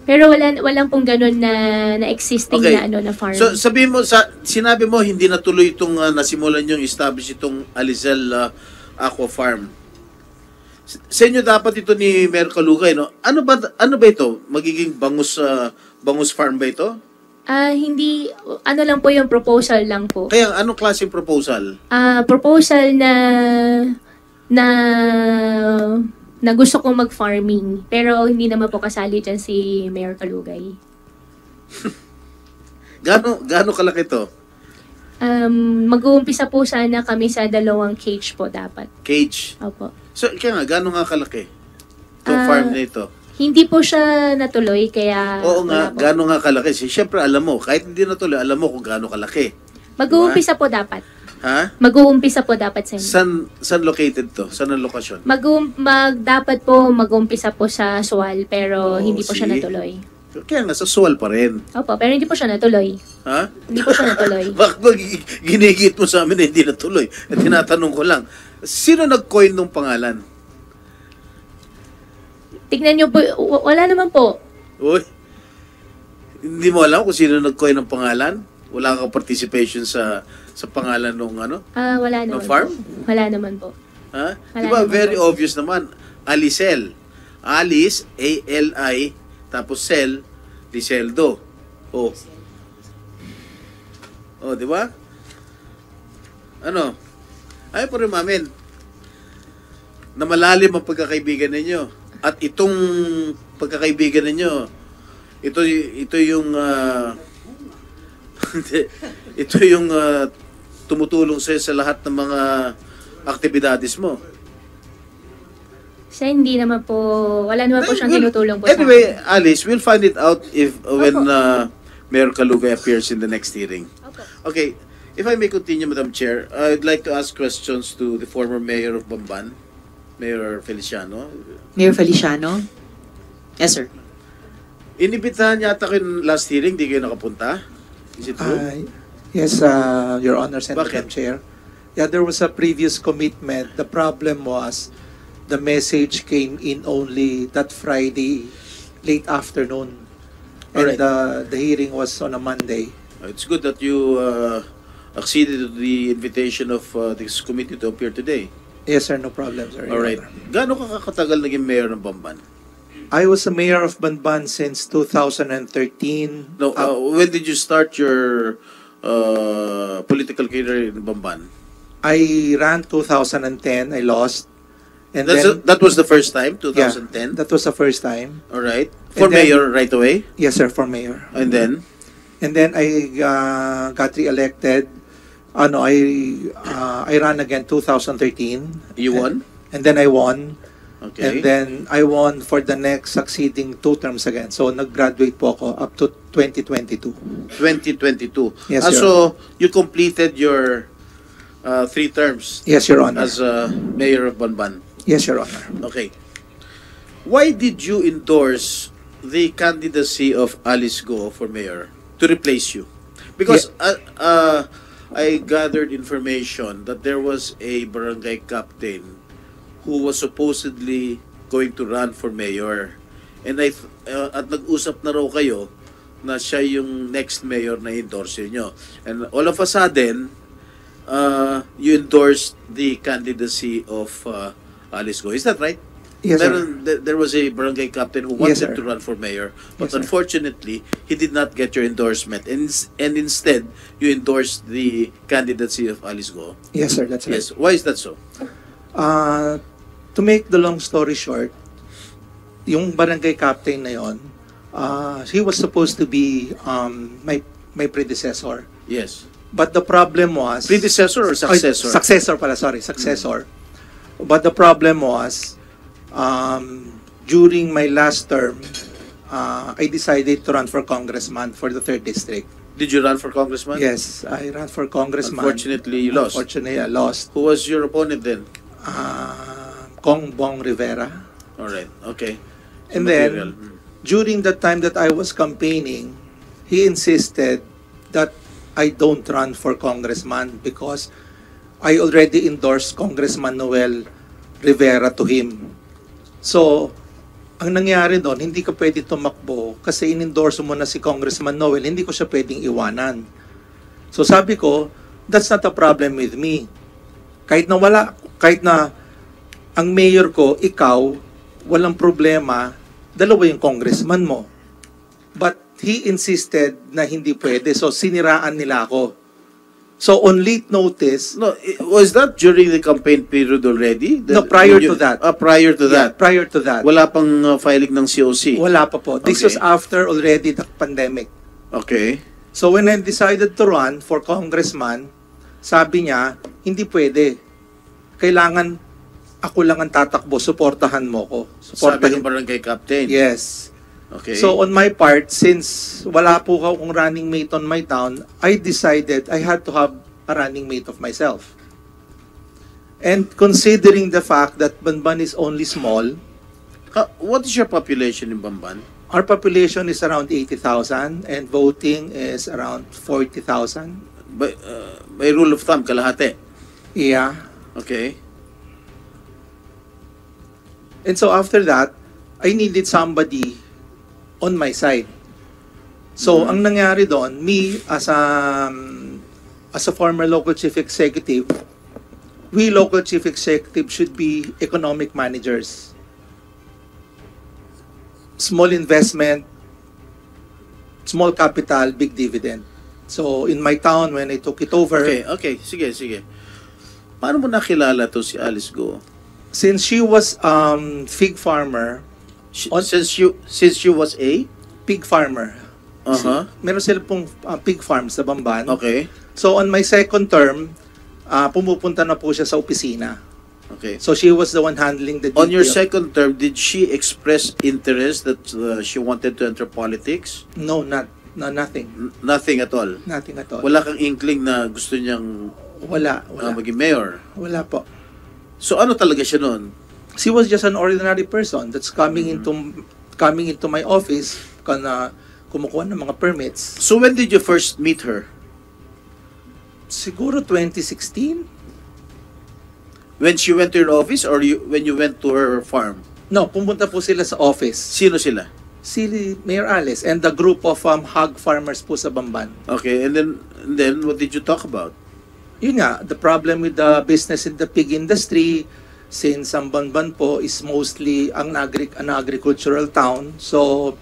Pero walang pong ganun na existing Okay. na farm. So sabihin mo, sinabi mo hindi natuloy itong nasimulan yung establish itong Alicel Aqua Farm. Sa inyo dapat ito ni Mayor Calugay, no? Ano ba ito? Magiging bangus farm ba ito? Hindi, ano lang po yung proposal lang po. Kaya anong klaseng proposal? Proposal na gusto kong mag-farming. Pero hindi naman po kasali dyan si Mayor Calugay. Gaano kalaki to? Mag-uumpisa po sana kami sa 2 cage po dapat. Cage. Opo. So kaya nga, gaano nga kalaki? Itong farm na ito. Hindi po siya natuloy, kaya... Oo nga, wala po. gaano nga kalaki? Siyempre alam mo, kahit hindi natuloy, alam mo kung gaano kalaki. Mag-uumpisa po dapat. Ha? Mag-uumpisa po dapat sa inyo. Saan located to? Saan ang lokasyon? Dapat po mag-uumpisa po sa Sual, pero hindi po siya see? natuloy. Kaya nga, sa Sual pa rin. Opo, pero hindi po siya natuloy. Ha? Hindi po siya natuloy. Bakit ba ginigit mo sa amin na hindi natuloy? At tinatanong ko lang, sino nag-coin ng pangalan? Tignan niyo po, wala naman po. Uy, hindi mo alam kung sino nag-coin ng pangalan? Wala kang participation sa pangalan ng ano? Wala Ng naman farm? po. Wala naman po. Ha? Wala Diba, naman very po. obvious naman. Alicel. Alice, A-L-I, tapos Cel, Liseldo. Oh. Oh, di ba? Ano? Ayaw po rin mamin na malalim ang pagkakaibigan ninyo. At itong pagkakaibigan ninyo, ito yung ito yung tumutulong sa lahat ng mga aktibidades mo. Hindi naman po, wala naman po siyang tinutulong po Anyway, sa akin. Alice, we'll find it out when Mayor Calugay appears in the next hearing. Okay, if I may continue, Madam Chair, I'd like to ask questions to the former Mayor of Bamban, Mayor Feliciano. Mayor Feliciano? Yes, sir. Inibitahan yata kayo last hearing, di kayo nakapunta? Is it true? Yes, Your Honor, Madam Bakit? Chair. Yeah, there was a previous commitment. The problem was the message came in only that Friday, late afternoon. And Alright. the hearing was on a Monday. It's good that you acceded to the invitation of this committee to appear today. Yes, sir, no problem, sir. Your Alright. Honor. Gaano ka katagal naging mayor ng Bamban? I was a mayor of Banban since 2013. No, when did you start your political career in Bamban? I ran 2010. I lost. And then, That was the first time, yeah, 2010? that was the first time. Alright. For And then- mayor right away? Yes, sir, for mayor. And then? And then I got re-elected. I ran again 2013. You won? And then I won. Okay. And then I won for the next succeeding 2 terms again. So nag-graduate po ako up to 2022. 2022. Yes, Your So, you completed your 3 terms Yes, Your Honor. as mayor of Banban. Yes, Your Honor. Okay. Why did you endorse the candidacy of Alice Go for mayor to replace you? Because I gathered information that there was a barangay captain who was supposedly going to run for mayor. And at nag-usap na raw kayo na siya yung next mayor na endorse nyo. And all of a sudden, you endorsed the candidacy of Alice Go. Is that right? Yes, sir. There was a barangay captain who Yes, wanted sir. to run for mayor, but Yes, sir. unfortunately, he did not get your endorsement. And instead, you endorsed the candidacy of Alice Go. Yes, sir. That's right. Yes. Why is that so? To make the long story short, yung barangay captain na yon, he was supposed to be my predecessor. Yes. But the problem was... Predecessor or successor? Successor pala, sorry. Successor. But the problem was, during my last term, I decided to run for congressman for the 3rd District. Did you run for congressman? Yes, I ran for congressman. Unfortunately, you lost. Unfortunately, I lost. Who was your opponent then? Kong Bong Rivera. All right. Okay. And Material. then, during the time that I was campaigning, he insisted that I don't run for congressman because I already endorsed Congressman Noel Rivera to him. So, ang nangyari doon, hindi ka pwede tumakbo kasi in-endorse mo na si Congressman Noel, hindi ko siya pwedeng iwanan. So sabi ko, that's not a problem with me. Kahit na ang mayor ko, ikaw, walang problema, dalawa yung congressman mo. But he insisted na hindi pwede, so siniraan nila ako. So on late notice, No, was that during the campaign period already? No, prior to that. Prior to yeah, that. prior to that, Wala pang filing ng COC. wala pa po. This Okay. was after already the pandemic. Okay. So when I decided to run for congressman, sabi niya, hindi pwede. Kailangan ako lang ang tatakbo, suportahan mo ko. Sabi ng barangay captain. Yes. Okay. So on my part, since wala po akong running mate on my town, I decided I had to have a running mate of myself. And considering the fact that Banban is only small, What is your population in Bamban? our population is around 80,000 and voting is around 40,000. By rule of thumb, kalahati. Yeah. Okay. And so after that, I needed somebody on my side. So ang nangyari doon, me as a former local chief executive, we local chief executive should be economic managers. Small investment, small capital, big dividend. So in my town, when I took it over, Okay. Sige. Paano mo nakilala to si Alice Go? since she was fig farmer, Since you was a? pig farmer. Uh-huh. Meron sila pong pig farm sa Bamban. Okay. So on my second term, pumupunta na po siya sa opisina. Okay. So she was the one handling the On your detail. second term, did she express interest that she wanted to enter politics? No, nothing. Nothing at all. Nothing at all. Wala kang inkling na gusto niyang Wala. maging mayor. Wala po. So ano talaga siya noon? She was just an ordinary person that's coming into my office kana kumukuha ng mga permits. So when did you first meet her? Siguro 2016? When she went to your office or when you went to her farm? No, pumunta po sila sa office. Sino sila? Si Mayor Alice and the group of hog farmers po sa Bamban. Okay, and then what did you talk about? Yun nga, the problem with the business in the pig industry, since ang Bamban po is mostly an agricultural town, so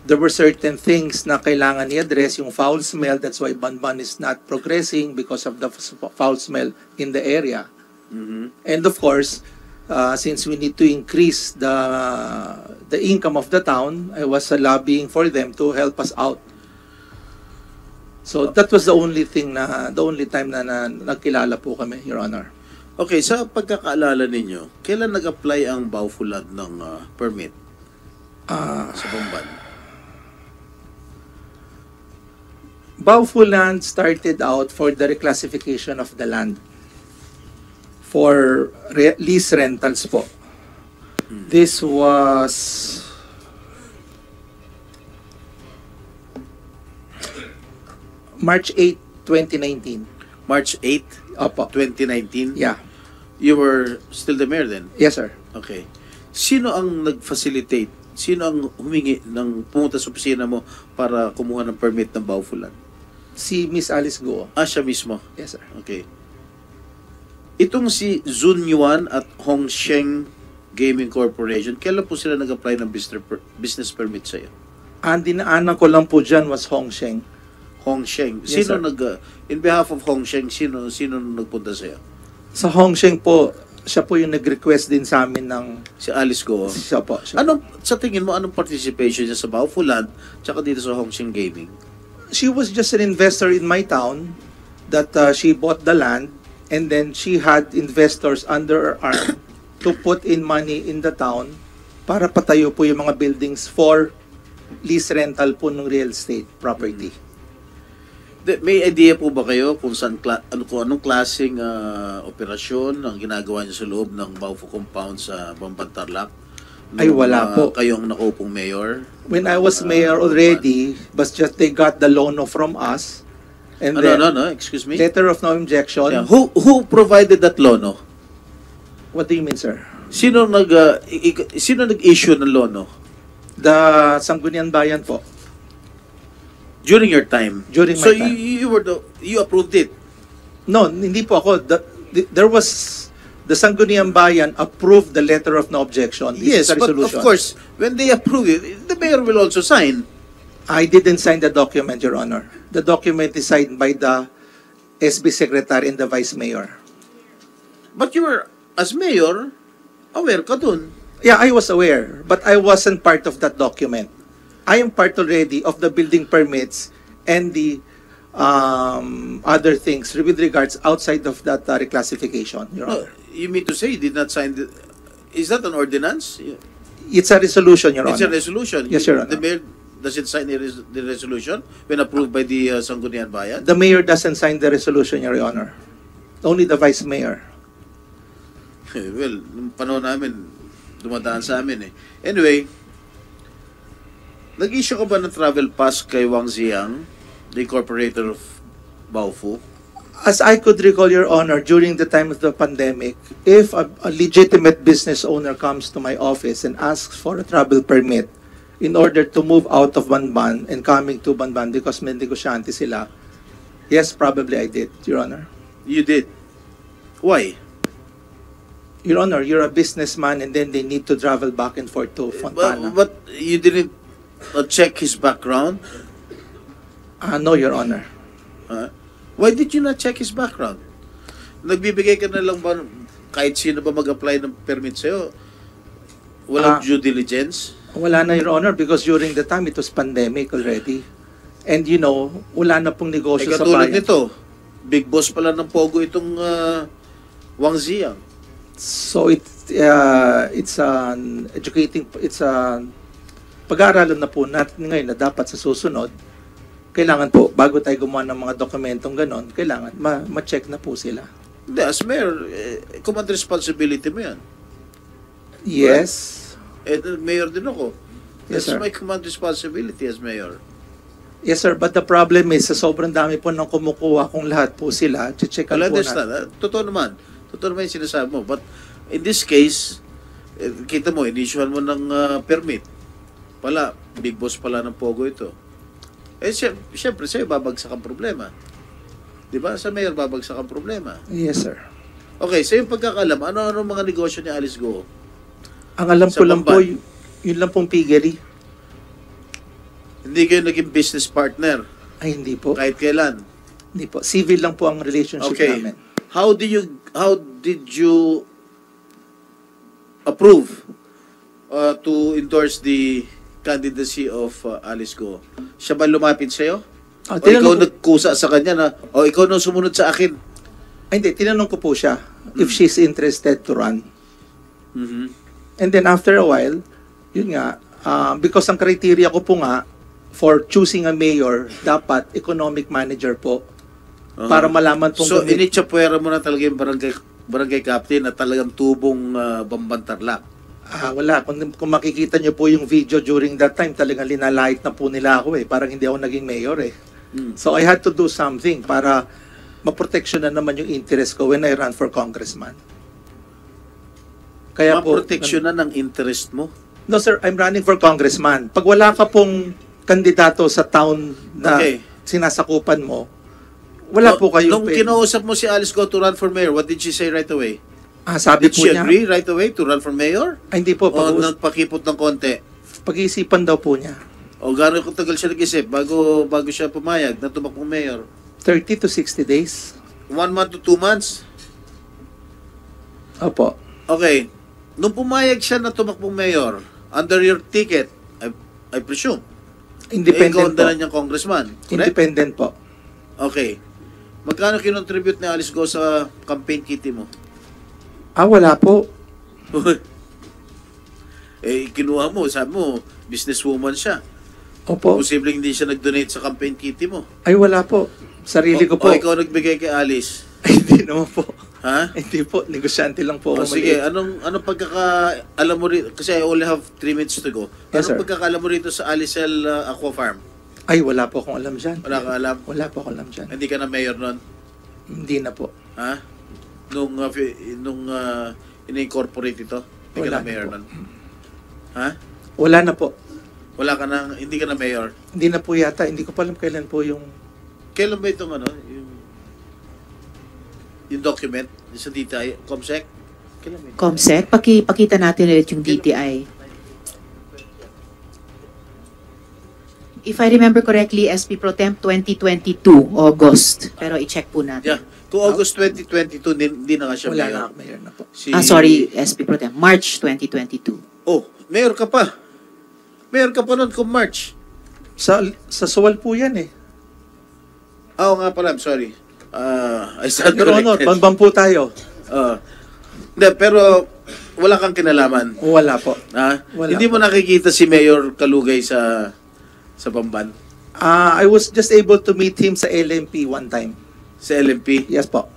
there were certain things na kailangan i-address, yung foul smell, that's why Bamban is not progressing because of the foul smell in the area. And of course, since we need to increase the income of the town, I was lobbying for them to help us out. So that was the only time na nagkilala po kami, Your Honor. Okay, sa pagkakaalala ninyo, kailan nag-apply ang Baufulan ng permit sa Bamban? Baufulan started out for the reclassification of the land for lease rentals po. This was March 8, 2019. March 8, Opo. 2019? Yeah. You were still the mayor then? Yes, sir. Okay. Sino ang nag-facilitate? Sino ang humingi ng pumunta sa opisina mo para kumuha ng permit ng Baufulan? Si Miss Alice Go. Siya mismo? Yes, sir. Okay. Itong si Zun Yuan at Hong Sheng Gaming Corporation, kailan po sila nag-apply ng business permit sa'yo? Ang dinaanan ko lang po dyan was Hong Sheng. Hong Sheng. Yes, Sino sir. in behalf of Hong Sheng, sino nagpunta sa'yo? Sa Hong Sheng po, siya po yung nag-request din sa amin ng... Si Alice Go. Siya po. Sa tingin mo, anong participation niya sa Baufulan tsaka dito sa Hong Sheng Gaming? She was just an investor in my town that she bought the land and then she had investors under her arm to put in money in the town para patayo po yung mga buildings for lease rental po ng real estate property. May idea po ba kayo kung anong klaseng operasyon ang ginagawa niyo sa loob ng Baufu compound sa Bamban Tarlac? Ay, wala po. Kayong nakuupong mayor? When I was mayor already, but just they got the loan from us. And then, No, excuse me? letter of no objection. Yeah. Who provided that loan? What do you mean, sir? Sino nag-issue ng loan? The Sangguniang Bayan po. During your time? During my so time. you approved it? No, hindi po ako. There was... The Sangguniang Bayan approved the letter of no objection. Yes, This is a but resolution. of course, when they approve it, the mayor will also sign. I didn't sign the document, Your Honor. The document is signed by the SB Secretary and the Vice Mayor. But you were, as mayor, aware ka dun. Yeah, I was aware, but I wasn't part of that document. I am part already of the building permits and the other things with regards outside of that reclassification, Your Honor. You mean to say you did not sign the... Is that an ordinance? It's a resolution, Your It's Honor. a resolution. Yes, Your Honor. The mayor doesn't sign the resolution when approved by the Sangguniang Bayan? The mayor doesn't sign the resolution, Your Honor. Only the Vice Mayor. Well, nung panahon namin, dumadaan sa amin eh. Anyway, nag-issue ka ba ng travel pass kay Wang Ziyang, the incorporator of Baufu? As I could recall, Your Honor, during the time of the pandemic, if a legitimate business owner comes to my office and asks for a travel permit in order to move out of Banban and coming to Banban because may negosyante sila, yes, probably I did, Your Honor. You did? Why? Your Honor, you're a businessman and then they need to travel back and forth to Fontana. But you didn't check his background? No, Your Honor. Why did you not check his background? Nagbibigay ka na lang ba kahit sino ba mag-apply ng permit sa'yo? Walang due diligence? Wala na, Your Honor, because during the time it was pandemic already. And you know, wala na pong negosyo sa katulad bayan. nito, big boss pala ng Pogo itong Wang Ziyang. So it's pag-aaralan na po natin ngayon na dapat sa susunod, kailangan po, bago tayo gumawa ng mga dokumentong ganon, kailangan ma-check na po sila. Hindi, as mayor, command responsibility mo yan. Yes. Mayor din ako. Yes, That's sir. my command responsibility as mayor. Yes, sir. But the problem is, sa sobrang dami po nang kumukuha kung lahat po sila, checkan Well, po understand. natin. Totoo naman. Totoo naman yung sinasabi mo. But in this case, kita mo, inissuehan mo ng permit pala, big boss pala ng Pogo ito. Eh, siyempre, sa'yo babagsak ang problema. Di ba? Sa mayor babagsak ang problema. Yes, sir. Okay, sa yung pagkakalam, ano mga negosyo ni Alice Go? Ang alam Sa ko lang po, Bamban. yun lang pong piggery. Hindi kayo naging business partner Ay, hindi po. kahit kailan. Hindi po. Civil lang po ang relationship Okay. namin. How did you approve to endorse the candidacy of Alice Go? Siya ba lumapit sa'yo? O ikaw nagkusa sa kanya na, o ikaw nang sumunod sa akin? Ay, hindi. Tinanong ko po siya if she's interested to run. Mhm. And then after a while, yun nga, because ang criteria ko po nga for choosing a mayor, dapat economic manager po. Para malaman pong So, initsapuera mo na talaga yung barangay captain na talagang tubong Bamban Tarlac. Wala. Kung makikita nyo po yung video during that time, talagang linalait na po nila ako eh. Parang hindi ako naging mayor eh. So I had to do something para maproteksyonan naman yung interest ko when I ran for congressman. Kaya po, Maproteksyonan ng interest mo? no sir, I'm running for congressman. Pag wala ka pong kandidato sa town na Okay. sinasakupan mo, wala po kayo. Nung kinausap mo si Alice Go to run for mayor, what did she say right away? Sabi Did po she niya, agree right away to run for mayor? ay, hindi po, O nagpakipot ng konti? pag-iisipan daw po niya. O gano'ng katagal siya nag-isip bago siya pumayag na tumakbong mayor? 30 to 60 days. 1 month to 2 months? Opo. Okay. Nung pumayag siya na tumakbong mayor, under your ticket, I presume, ikaw Independent ang po. dala niyang congressman, correct? Independent po. Okay. Magkano kinontribute ni Alice Go sa campaign kitty mo? Wala po. Kinuha mo, sabi mo, businesswoman siya. Opo. Posibleng hindi siya nag-donate sa campaign kitty mo. Ay, wala po. Sarili ko po. O ikaw nagbigay kay Alice. Ay, hindi naman po. Ha? Hindi po. Negosyante lang po O ako. sige, maliit. anong pagkakaalam mo rito? Kasi I only have 3 minutes to go. Yes, Anong sir. pagkakaalam mo rito sa Alicel Aqua Farm? Ay, wala po akong alam dyan. Wala kang alam? Wala po akong alam dyan. Hindi ka na mayor nun? Hindi na po. Ha? Nung in-incorporate ito? Hindi ka Wala na mayor na po. nun? Ha? Wala na po. Wala ka na, hindi ka na mayor? Hindi na po yata. Hindi ko pa alam kailan po yung... Kailan ba itong yung document sa DTI, COMSEC? Kailan ba ito? Comsec, pakita natin ulit yung DTI. If I remember correctly, SP Pro Temp 2022, August. Pero i-check po natin. Yeah. Kung August 2022, hindi na nga siya Wala mayor. na. Mayor na po. Sorry, SP Pro Temp, March 2022. Oh, mayor ka pa. Mayor ka pa nun kung March. Sa Suwal po yan eh. Oo nga pala, I'm sorry. I stand Your Honor, corrected. bambam po tayo. Hindi, pero wala kang kinalaman. Wala po. Ha? Wala Hindi mo nakikita si Mayor Kalugay sa Bamban? I was just able to meet him sa LMP one time. Sa LMP? Yes po.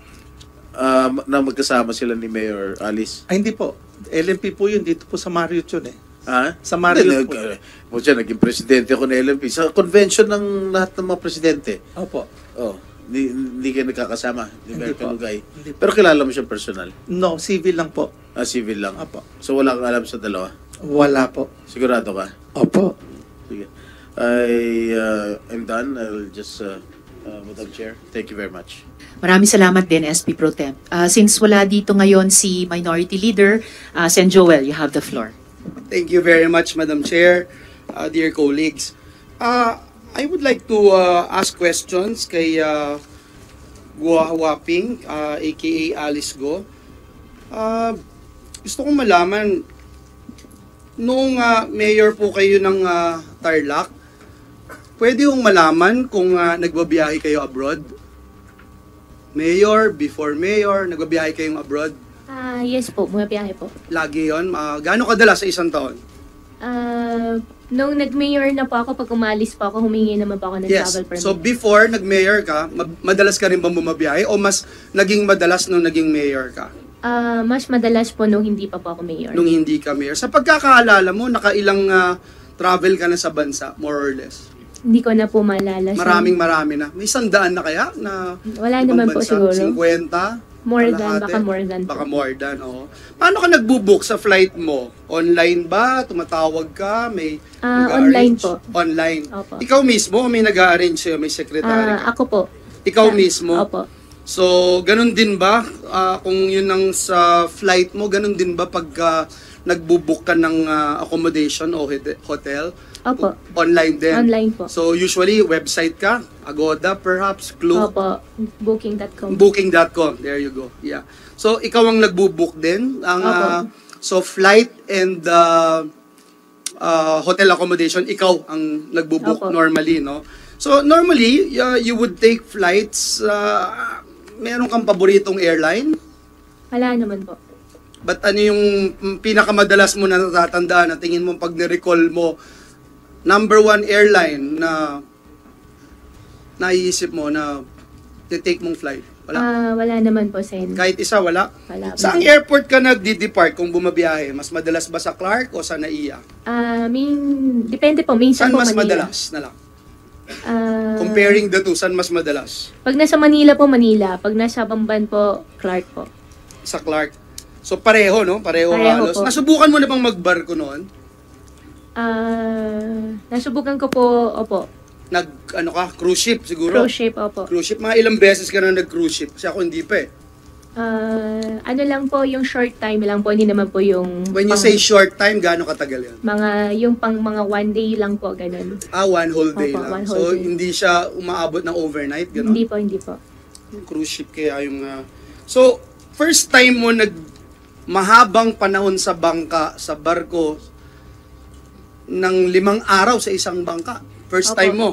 Na magkasama sila ni Mayor Alice? Ay, hindi po. LMP po yun. Dito po sa Marriott yun eh. Ha? Sa Marriott po. Naging presidente ako ng LMP. Sa convention ng lahat ng mga presidente. Opo. Oh, hindi kayo nagkakasama ni Hindi Mayor po. Kalugay. Hindi po. Pero kilala mo siya personal? No, civil lang po. Civil lang? Opo. So wala kang alam sa dalawa? Wala po. Sigurado ka? Opo. Sige. I'm done. I'll just, Madam Chair, thank you very much. Maraming salamat din, SP Pro Temp. Since wala dito ngayon si Minority Leader, Sen Joel, you have the floor. Thank you very much, Madam Chair, dear colleagues. I would like to ask questions kay Gua Huaping, aka Alice Go. Gusto kong malaman, nung mayor po kayo ng Tarlac, pwede kong malaman kung nagbabiyahe kayo abroad? Mayor, before mayor, nagbabiyahe kayong abroad? Yes po, bumabiyahe po. Lagi yon. Gaano kadalas sa isang taon? Nung nag-mayor na po ako, pag umalis po ako, humingi naman po ako ng Yes. travel permit. So before nag-mayor ka, madalas ka rin ba bumabiyahe o mas naging madalas nung naging mayor ka? Mas madalas po nung hindi pa po ako mayor. Nung hindi ka mayor. Sa pagkakaalala mo, nakailang travel ka na sa bansa, more or less? Hindi ko na po maalala. Marami na. May 100 na kaya? Na Wala ibang naman po bansa? siguro. 50? More than, Kalahati? baka more than po. Baka more than, oo. Paano ka nagbo-book sa flight mo? Online ba? Tumatawag ka? May Online nag-a-arrange? po. Online. Opo. Ikaw mismo o may nag-a-arrange sa'yo? May secretary ka? Ako po. Ikaw mismo? Opo. So, ganun din ba? Kung yun ang sa flight mo, ganun din ba pagka nagbo-book ka ng accommodation o hotel? Opo. Online din? Online po. So, usually, website ka? Agoda, perhaps? Klook? Opo. Booking.com. Booking.com. There you go. Yeah. So, ikaw ang nagbo-book din? Opo. So, flight and hotel accommodation, ikaw ang nagbo-book Opo. normally, no? So, normally, you would take flights, meron kang paboritong airline? Wala naman po. But ano yung pinakamadalas mo na natatandaan na tingin mo pag ni-recall mo, number one airline na naiisip mo na take mong flight? Wala. Wala naman po, Sen. Kahit isa, wala? Wala. Saang airport ka nagdi-depart kung bumabiyahe? Mas madalas ba sa Clark o sa NAIA? Depende po. Minsan Saan po mas Manila. madalas na lang? Ah, Comparing the two, saan mas madalas? Pag nasa Manila po, Manila. Pag nasa Bamban po, Clark po. Sa Clark. So pareho, no? Pareho Pareho halos. po. Nasubukan mo na bang magbarko noon? Nasubukan ko po, opo. Ano ka? Cruise ship siguro? Cruise ship, opo. Cruise ship. Mga ilang beses ka na nag-cruise ship? Kasi ako hindi pa eh. Ano lang po, yung short time lang po, hindi naman po yung... When you say short time, gaano katagal yan? yung mga one day lang po, ganun. One whole day Opo, lang. one So, whole day. hindi siya umaabot ng overnight, gano'n? Hindi po. Yung cruise ship kaya yung... So, first time mo mahabang panahon sa bangka, sa barko, ng 5 araw sa isang bangka. First Opo. time mo.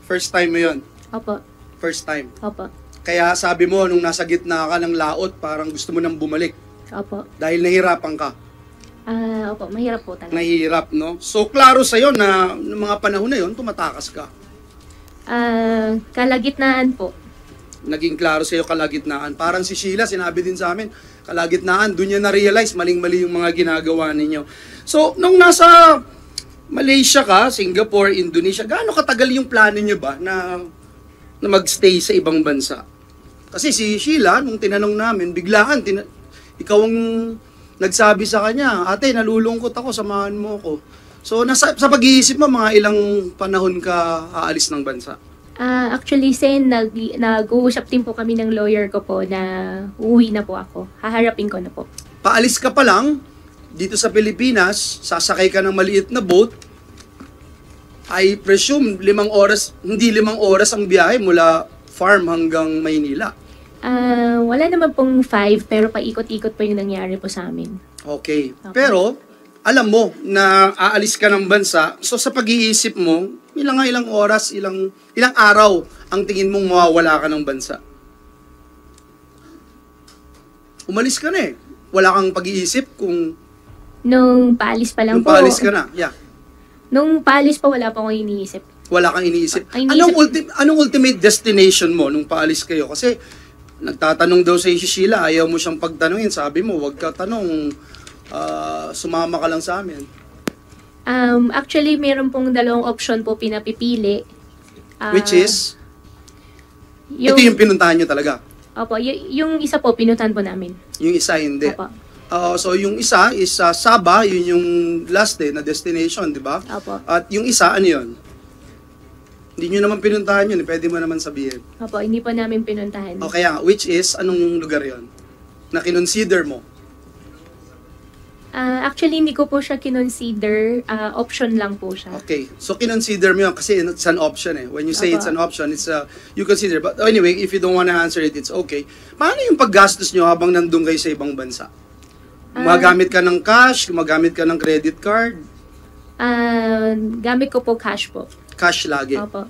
First time mo yun. Opo. First time. Opo. Kaya sabi mo, nung nasa gitna ka ng laot, parang gusto mo nang bumalik. Opo. Dahil nahirapan ka. Opo, mahirap po talaga. Nahihirap, no? So, klaro sa'yo na ng mga panahon na yun, tumatakas ka. Kalagitnaan po. Naging klaro sa'yo kalagitnaan. Parang si Sheila, sinabi din sa amin, kalagitnaan, doon niya na-realize, maling-mali yung mga ginagawa ninyo. So, nung nasa Malaysia ka, Singapore, Indonesia, gaano katagal yung plano niyo ba na magstay sa ibang bansa? Kasi si Sheila, nung tinanong namin, biglaan, ikaw ang nagsabi sa kanya, ate, nalulungkot ako, samahan mo ako. So, sa pag-iisip mo, mga ilang panahon ka aalis ng bansa? Actually, Sen, nag-uusap din po kami ng lawyer ko po na uuwi na po ako. Haharapin ko na po. Paalis ka pa lang, dito sa Pilipinas, sasakay ka ng maliit na boat, I presume 5 oras, hindi 5 oras ang biyahe mula farm hanggang Maynila. Wala naman pong 5, pero paikot-ikot po yung nangyari po sa amin. Okay. Pero, alam mo na aalis ka ng bansa, so sa pag-iisip mo, ilang oras, ilang araw ang tingin mong mawawala ka ng bansa? Umalis ka na eh. Wala kang pag-iisip kung Nung paalis pa lang nung po. paalis ka na. Yeah. Nung paalis pa, wala pa akong iniisip. Wala kang iniisip. Ang iniisip- Anong ultimate destination mo nung paalis kayo? Kasi nagtatanong daw sa si Sheila, ayaw mo siyang pagtanungin. Sabi mo, wag ka tanong, sumama ka lang sa amin. Actually, meron pong 2 option po pinapipili. Which is, ito yung pinuntahan nyo talaga. Opo, yung isa po, pinuntahan po namin. Yung isa hindi. Opo. So yung isa is Sabah, yun yung last day na destination, di ba? Opo. At yung isa, ano yun? Hindi nyo naman pinuntahan yun, pwede mo naman sabihin. Opo, hindi po namin pinuntahan. O kaya, which is, anong lugar yon na kinonsider mo? Actually, hindi ko po siya kinonsider. Option lang po siya. Okay, so kinonsider mo yun kasi it's an option eh. When you say Opo. it's an option, it's you consider. But anyway, if you don't wanna answer it, it's okay. Paano yung paggastos nyo habang nandun kayo sa ibang bansa? Gumagamit ka ng cash, gumagamit ka ng credit card, Gamit ko po cash po. cash lagi. Opo.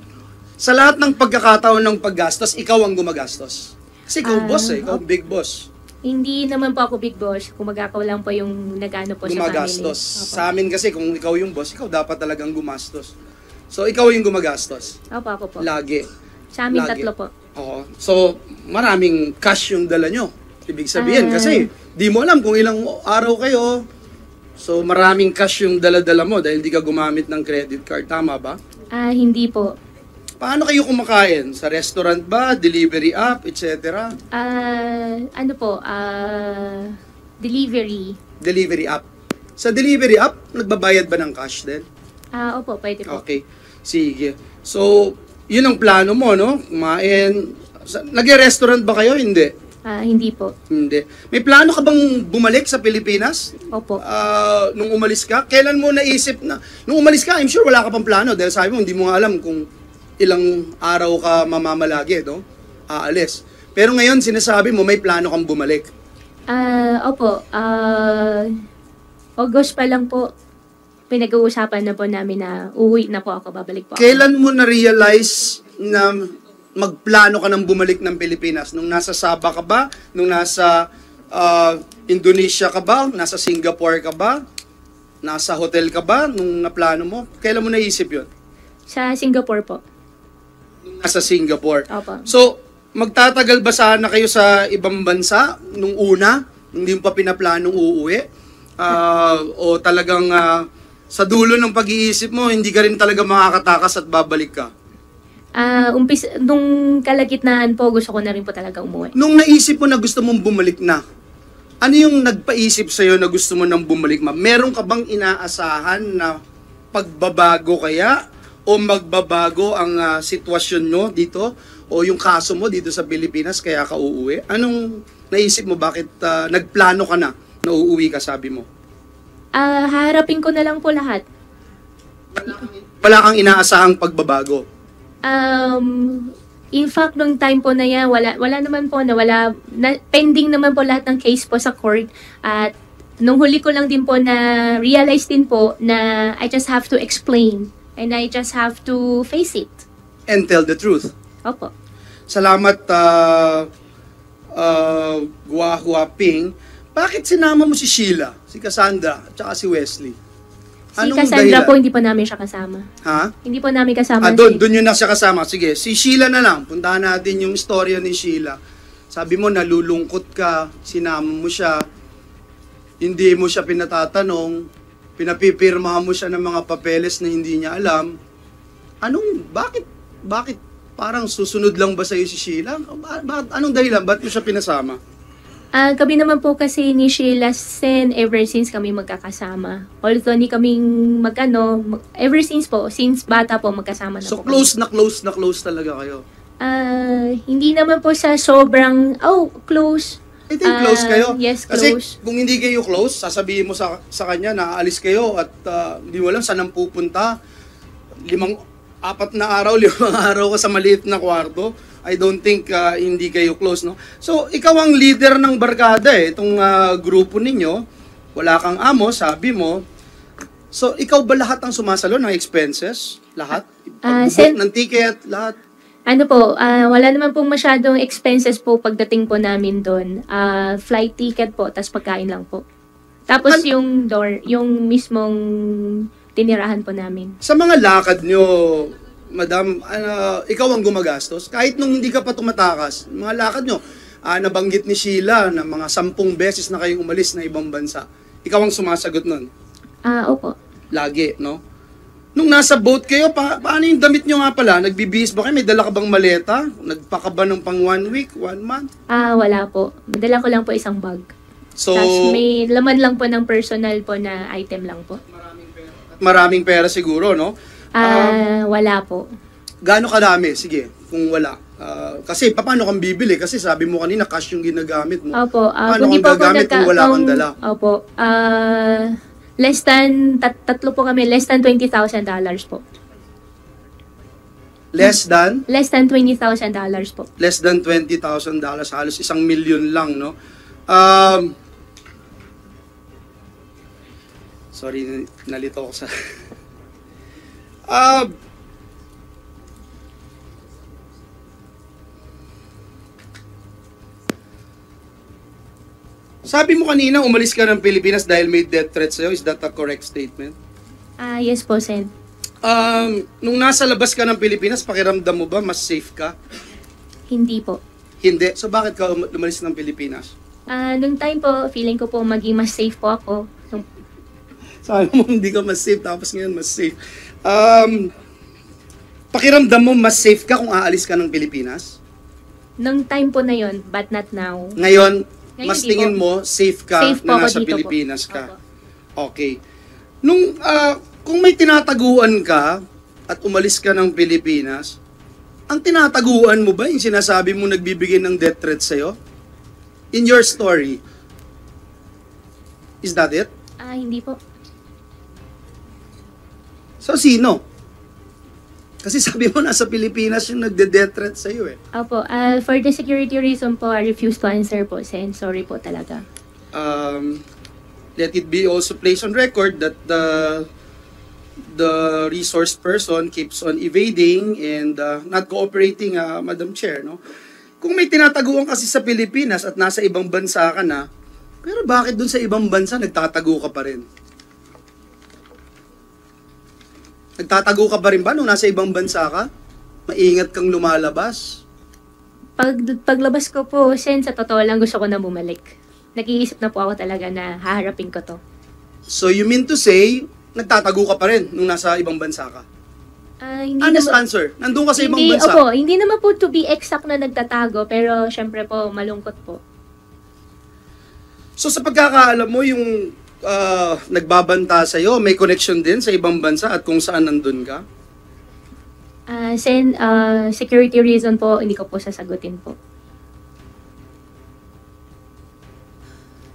Sa lahat ng pagkakataon ng paggastos, ikaw ang gumagastos. Kasi ikaw boss eh, ikaw big boss. Hindi naman po ako big boss. Kumagakaw lang po yung nagano po sa family. Gumagastos. Opo. Sa amin kasi kung ikaw yung boss, ikaw dapat talagang gumastos. So ikaw yung gumagastos. Opo, ako po. Lagi. Sa amin Lagi. 3 po. Oo. So maraming cash yung dala nyo. Ibig sabihin Ah. kasi di mo alam kung ilang araw kayo. So maraming cash yung dala-dala mo dahil di ka gumamit ng credit card. Tama ba? Hindi po. Paano kayo kumakain? Sa restaurant ba? Delivery app? Etc.? Delivery. Delivery app. Sa delivery app, nagbabayad ba ng cash din? Opo, pwede po. Okay. Sige. So, yun ang plano mo, no? Kumain. Nag-restaurant ba kayo? Hindi. Hindi po. Hindi. May plano ka bang bumalik sa Pilipinas? Opo. Nung umalis ka? Kailan mo naisip na... Nung umalis ka, I'm sure wala ka pang plano dahil sabi mo, hindi mo nga alam kung ilang araw ka mamamalagi, no? Aalis. Pero ngayon, sinasabi mo, may plano kang bumalik. Opo. August pa lang po, pinag-uusapan na po namin na uuwi na po ako, babalik po ako. Kailan mo na-realize na magplano ka ng bumalik ng Pilipinas? Nung nasa Sabah ka ba? Nung nasa Indonesia ka ba? Nasa Singapore ka ba? Nasa hotel ka ba? Nung naplano mo? Kailan mo naisip yun? Sa Singapore po. Nung nasa Singapore. Opo. So, magtatagal ba sana kayo sa ibang bansa nung una? Hindi mo pa pinaplanong uuwi? O talagang sa dulo ng pag-iisip mo, hindi ka rin talaga makakatakas at babalik ka? Nung kalagitnaan po, gusto ko na rin po talaga umuwi. Nung naisip mo na gusto mong bumalik na, ano yung nagpaisip sa'yo na gusto mo nang bumalik, ma'am? Meron ka bang inaasahan na pagbabago kaya? O magbabago ang sitwasyon nyo dito? O yung kaso mo dito sa Pilipinas kaya ka uuwi? Anong naisip mo? Bakit nagplano ka na uuwi ka, sabi mo? Haharapin ko na lang po lahat. Wala kang inaasahang pagbabago? In fact, nung time po na yan, wala naman po pending naman po lahat ng case po sa court. At nung huli ko lang din po na realize din po na I just have to explain and I just have to face it. And tell the truth. Opo. Salamat, Gua Huaping. Bakit sinama mo si Sheila, si Cassandra, at saka si Wesley? Si Cassandra po, hindi po namin siya kasama. Ha? Hindi po namin kasama. Doon yun na siya kasama. Sige, si Sheila na lang. Puntahan natin yung istorya ni Sheila. Sabi mo, nalulungkot ka, sinama mo siya, hindi mo siya pinatatanong, pinapipirmahan mo siya ng mga papeles na hindi niya alam. Bakit parang susunod lang ba sa'yo si Sheila? Anong dahilan? Ba't mo siya pinasama? Kami naman po kasi ni Sheila ever since kami magkakasama. Although ni kaming ever since po, since bata po magkasama na so, po. So close talaga kayo? Hindi naman po sa sobrang, close. I think close kayo. Yes, Kasi close. kung hindi kayo close, sasabihin mo sa kanya na aalis kayo at hindi mo alam saan ang pupunta. 4 na araw, 5 araw ka sa maliit na kwarto. I don't think hindi kayo close, no? So, ikaw ang leader ng barkada itong grupo ninyo. Wala kang amo, sabi mo. So, ikaw ba lahat ang sumasalo ng expenses? Lahat? Pag-book ng ticket, lahat? Wala naman pong masyadong expenses po pagdating po namin doon. Flight ticket po, tas pagkain lang po. Tapos yung yung mismong tinirahan po namin. Sa mga lakad nyo, Madam, ikaw ang gumagastos. Kahit nung hindi ka pa tumatakas, mga lakad nyo, nabanggit ni Sheila na mga 10 beses na kayong umalis na ibang bansa. Ikaw ang sumasagot nun? Opo. Lagi, no? Nung nasa boat kayo, paano yung damit nyo nga pala? Nagbibihis ba kayo? May dala ka bang maleta? Nagpaka ba ng pang 1 week, 1 month? Wala po. Madala ko lang po isang bag. So, tapos may laman lang po ng personal po na item lang po. Maraming pera siguro, no? Wala po. Gaano kadami? Sige, kung wala. Kasi paano kang bibili? Kasi sabi mo kanina, cash yung ginagamit mo. Opo. Paano kang gagamit kung wala kang dala? Opo. Less than, tatlo po kami, less than $20,000 po. Less than? Less than $20,000 po. Less than $20,000. Halos 1 million lang, no? Sorry, nalito ako sa... Sabi mo kanina, umalis ka ng Pilipinas dahil may death threat sa'yo. Is that a correct statement? Yes po, Sen. Nung nasa labas ka ng Pilipinas, pakiramdam mo ba mas safe ka? Hindi po. Hindi? So bakit ka umalis ng Pilipinas? Nung time po, feeling ko po maging mas safe po ako. Sabi mo hindi ka mas safe, tapos ngayon mas safe. Pakiramdam mo, mas safe ka kung aalis ka ng Pilipinas? Nung time po na yon, but not now. Ngayon, Ngayon, mas di tingin po. mo, safe ka Safe po na ako nasa dito po. Pilipinas ka. Opo. Okay. Kung may tinataguan ka at umalis ka ng Pilipinas, ang tinataguan mo ba yung sinasabi mo nagbibigay ng death threat sa'yo? In your story, is that it? Hindi po. So, sino? Kasi sabi mo, nasa Pilipinas yung nagde-death threat sa'yo eh. Opo, for the security reason po, I refuse to answer po, Sen. Sorry po talaga. Let it be also placed on record that the resource person keeps on evading and not cooperating, Madam Chair, no? Kung may tinataguan kasi sa Pilipinas at nasa ibang bansa ka na, pero bakit dun sa ibang bansa nagtatago ka pa rin? Nagtatago ka pa rin ba nung nasa ibang bansa ka? Maingat kang lumalabas? Paglabas ko po, Sen, sa totoo lang gusto ko na bumalik. Nag-iisip na po ako talaga na haharapin ko to. So you mean to say, nagtatago ka pa rin nung nasa ibang bansa ka? Hindi Honest naman- answer, nandun ka sa ibang hindi, bansa. Opo, hindi naman po to be exact na nagtatago, pero syempre po, malungkot po. So sa pagkakaalam mo, yung nagbabanta sa'yo, may connection din sa ibang bansa at kung saan nandun ka? Sen, security reason po, hindi ko po sasagutin po.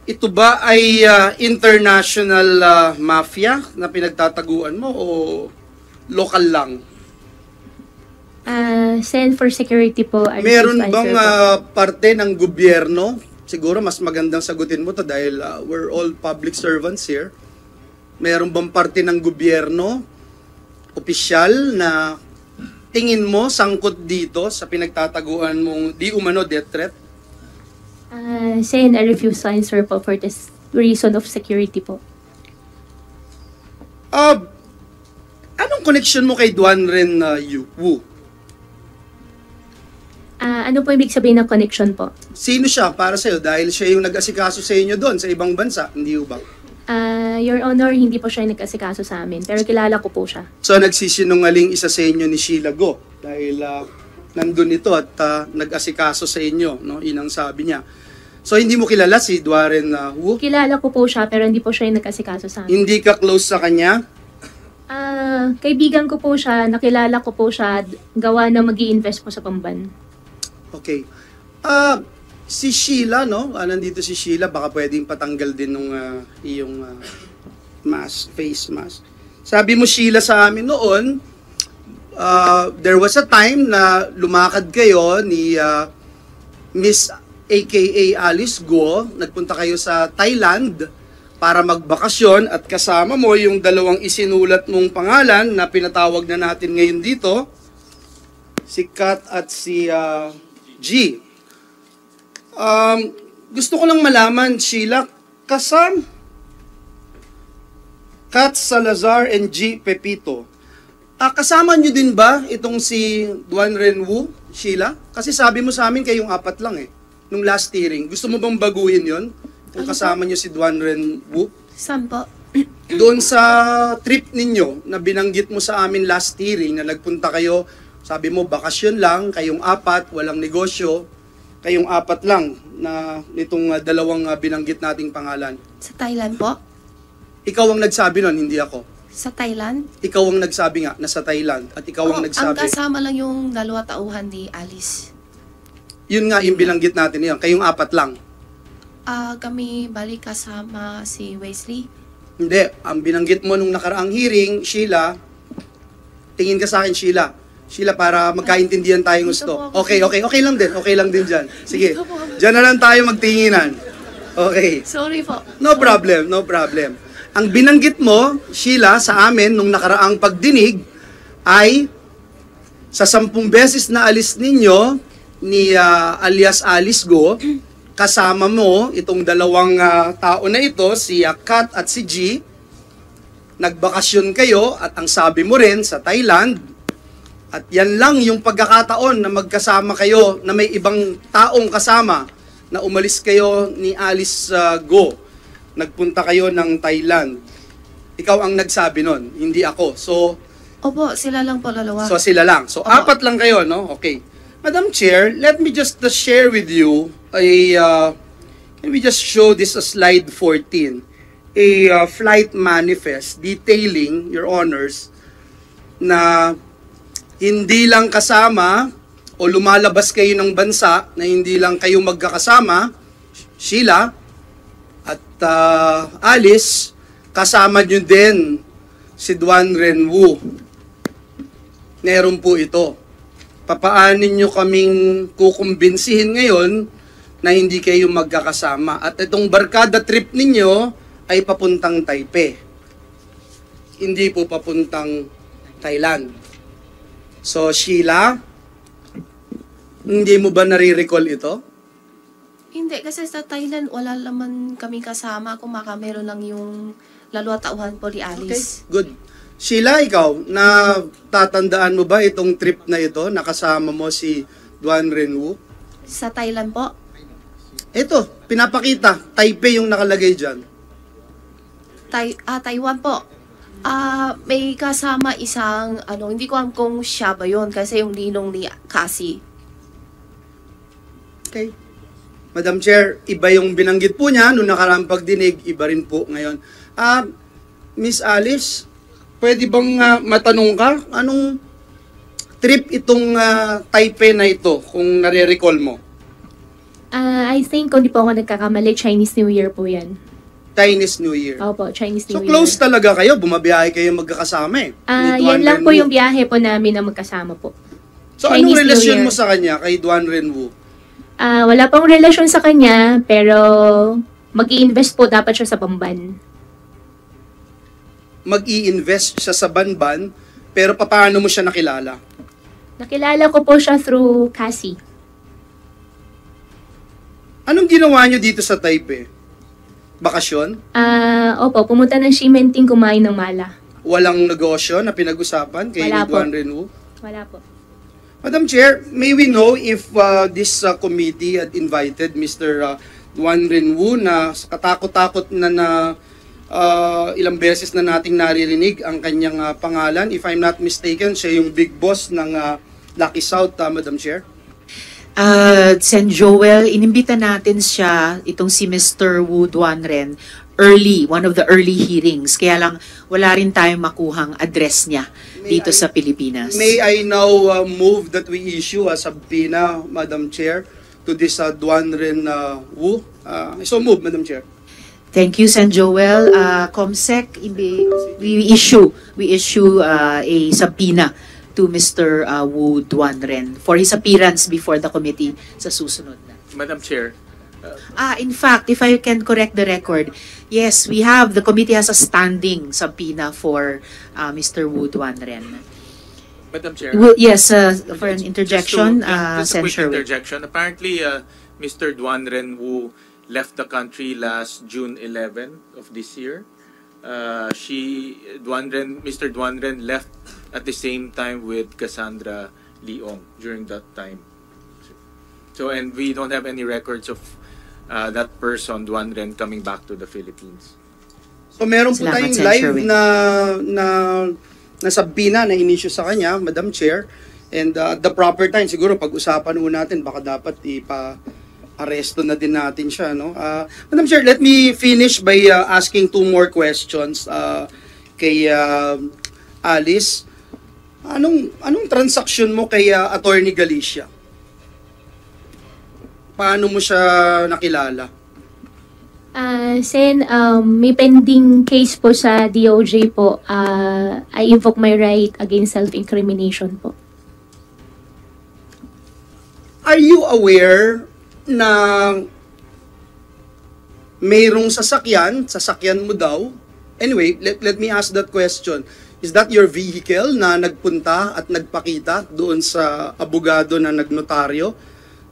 Ito ba ay international mafia na pinagtataguan mo o local lang? Sen, for security po, I refuse Meron to bang answer po. parte ng gobyerno? Siguro mas magandang sagutin mo to dahil we're all public servants here. Meron bang parte ng gobyerno, opisyal na tingin mo sangkot dito sa pinagtataguan mong di umano death threat? Sen, I refuse to answer po for this reason of security po. Anong connection mo kay Duan Ren Wu? Ano po ibig sabihin ng connection po? Sino siya para sa'yo? Dahil siya yung nag-asikaso sa inyo doon sa ibang bansa, hindi ba? Your Honor, hindi po siya yung nag-asikaso sa amin, pero kilala ko po siya. So nagsisinungaling isa sa inyo ni Sheila Go dahil nandun ito at nag-asikaso sa inyo, no? Yun ang sabi niya. So hindi mo kilala si Duan Wu? Kilala ko po siya, pero hindi po siya yung nag-asikaso sa amin. Hindi ka close sa kanya? Kaibigan ko po siya, nakilala ko po siya, gawa na mag-i-invest po sa Pamban. Okay. Si Sheila, no? Nandito si Sheila, baka pwedeng patanggal din nung iyong mask, face mask. Sabi mo, Sheila, sa amin noon, there was a time na lumakad kayo ni Miss aka Alice Go, nagpunta kayo sa Thailand para magbakasyon at kasama mo yung dalawang isinulat mong pangalan na pinatawag na natin ngayon dito, si Kat at si G. Gusto ko lang malaman, Sheila, Kat Salazar and G Pepito, kasama nyo din ba itong si Duan Ren Wu, Sheila? Kasi sabi mo sa amin kayong apat lang eh, nung last hearing. Gusto mo bang baguhin yon kung kasama nyo si Duan Ren Wu? Saan po? Doon sa trip ninyo na binanggit mo sa amin last hearing na nagpunta kayo, sabi mo bakasyon lang, kayong apat, walang negosyo, kayong apat lang na nitong dalawang binanggit nating pangalan. Sa Thailand po? Ikaw ang nagsabi nun, hindi ako. Sa Thailand? Ikaw ang nagsabi nga, nasa Thailand. At ikaw ang Ang nagsabi. kasama lang yung dalawa tauhan ni Alice. Yun nga, yung binanggit natin yun. Kayong apat lang. Kami balik kasama si Wesley. Hindi. Ang binanggit mo nung nakaraang hearing, Sheila, tingin ka sa akin, Sheila. Sheila, para magkaintindihan tayong gusto. Okay. Okay lang din. Okay lang din dyan. Sige. Dyan na lang tayo magtinginan. Okay. Sorry po. No problem. Ang binanggit mo, Sheila, sa amin nung nakaraang pagdinig ay sa 10 beses na alis ninyo ni alias Alice Go, kasama mo itong dalawang tao na ito, si Kat at si G, nagbakasyon kayo at ang sabi mo rin sa Thailand, at yan lang yung pagkakataon na magkasama kayo na may ibang taong kasama na umalis kayo ni Alice Go. Nagpunta kayo ng Thailand. Ikaw ang nagsabi nun, hindi ako. So, Opo, sila lang po dalawa. So sila lang. So Opo. apat lang kayo, no? Okay. Madam Chair, let me just share with you can we just show this slide 14, a flight manifest detailing, Your Honors, na hindi lang kasama o lumalabas kayo ng bansa, na hindi lang kayo magkakasama, Sheila at Alice, kasama nyo din si Duan Renwu. Meron po ito. Papaanin nyo kaming kukumbinsihin ngayon na hindi kayo magkakasama. At itong barkada trip ninyo ay papuntang Taipei. Hindi po papuntang Thailand. So, Sheila, hindi mo ba nare-recall ito? Hindi, kasi sa Thailand, wala naman kami kasama. Kumaka meron lang yung lalo tauhan po ni Alice. Okay, good. Sheila, ikaw, natatandaan mo ba itong trip na ito? Nakasama mo si Duan Renwu? Sa Thailand po? Ito, pinapakita. Taipei yung nakalagay dyan. Taiwan po. May kasama isang, hindi ko alam kung siya ba yun kasi yung ninong ni Cassie. Okay. Madam Chair, iba yung binanggit po niya noong nakaraang pagdinig, iba rin po ngayon. Miss Alice, pwede bang matanong ka? Anong trip itong Taipei na ito, kung nare-recall mo? I think, kung di po ako nagkakamali, Chinese New Year po yan. Chinese New Year. Opo, Chinese New So Year. close talaga kayo, bumabiyahe kayo magkakasama eh. ni Duan Yan lang po Renwu. yung biyahe po namin na magkasama po. So Chinese anong New relasyon Year. mo sa kanya, kay Duan Renwu? Wala pong relasyon sa kanya, pero mag-i-invest po dapat siya sa Bamban. Mag-i-invest siya sa Banban, pero paano mo siya nakilala? Nakilala ko po siya through Cassie. Anong ginawa niyo dito sa Taipei? Bakasyon? Opo, pumunta ng Shimenting kumain ng mala. Walang negosyo na pinag-usapan kay Wala po. Duan Renwu? Wala po. Madam Chair, may we know if this committee had invited Mr. Duan Renwu na katakot-takot na ilang beses na nating naririnig ang kanyang pangalan. If I'm not mistaken, siya yung big boss ng Lucky South, Madam Chair. Sen Joel, inimbita natin siya, itong si Mr. Wu Duanren, one of the early hearings. Kaya lang, wala rin tayong makuhang address niya dito sa Pilipinas. May I now move that we issue a subpoena, Madam Chair, to this Duanren Wu? So move, Madam Chair. Thank you, Sen Joel. Comsec, we issue a subpoena to Mr. Wu Duanren for his appearance before the committee sa susunod na. Madam Chair. In fact, if I can correct the record, yes, the committee has a standing subpoena for Mr. Wu Duanren. Madam Chair. Yes, for an interjection, just a quick Sen. interjection. Apparently, Mr. Duanren Wu left the country last June 11 of this year. Mr. Duanren left at the same time with Cassandra Leong during that time. So, and we don't have any records of that person, Duanren, coming back to the Philippines. So meron po Salamat, tayong Sen. live Sherwin. na subpoena na inisyu sa kanya, Madam Chair. And at the proper time, siguro pag-usapan po natin, baka dapat aresto na din natin siya, no? Madam Chair, let me finish by asking two more questions kay Alice. Anong transaksyon mo kay Attorney Galicia? Paano mo siya nakilala? Sen, may pending case po sa DOJ po. I invoke my right against self-incrimination po. Are you aware na mayroong sasakyan mo daw? Anyway, let me ask that question. Is that your vehicle na nagpunta at nagpakita doon sa abogado na nagnotaryo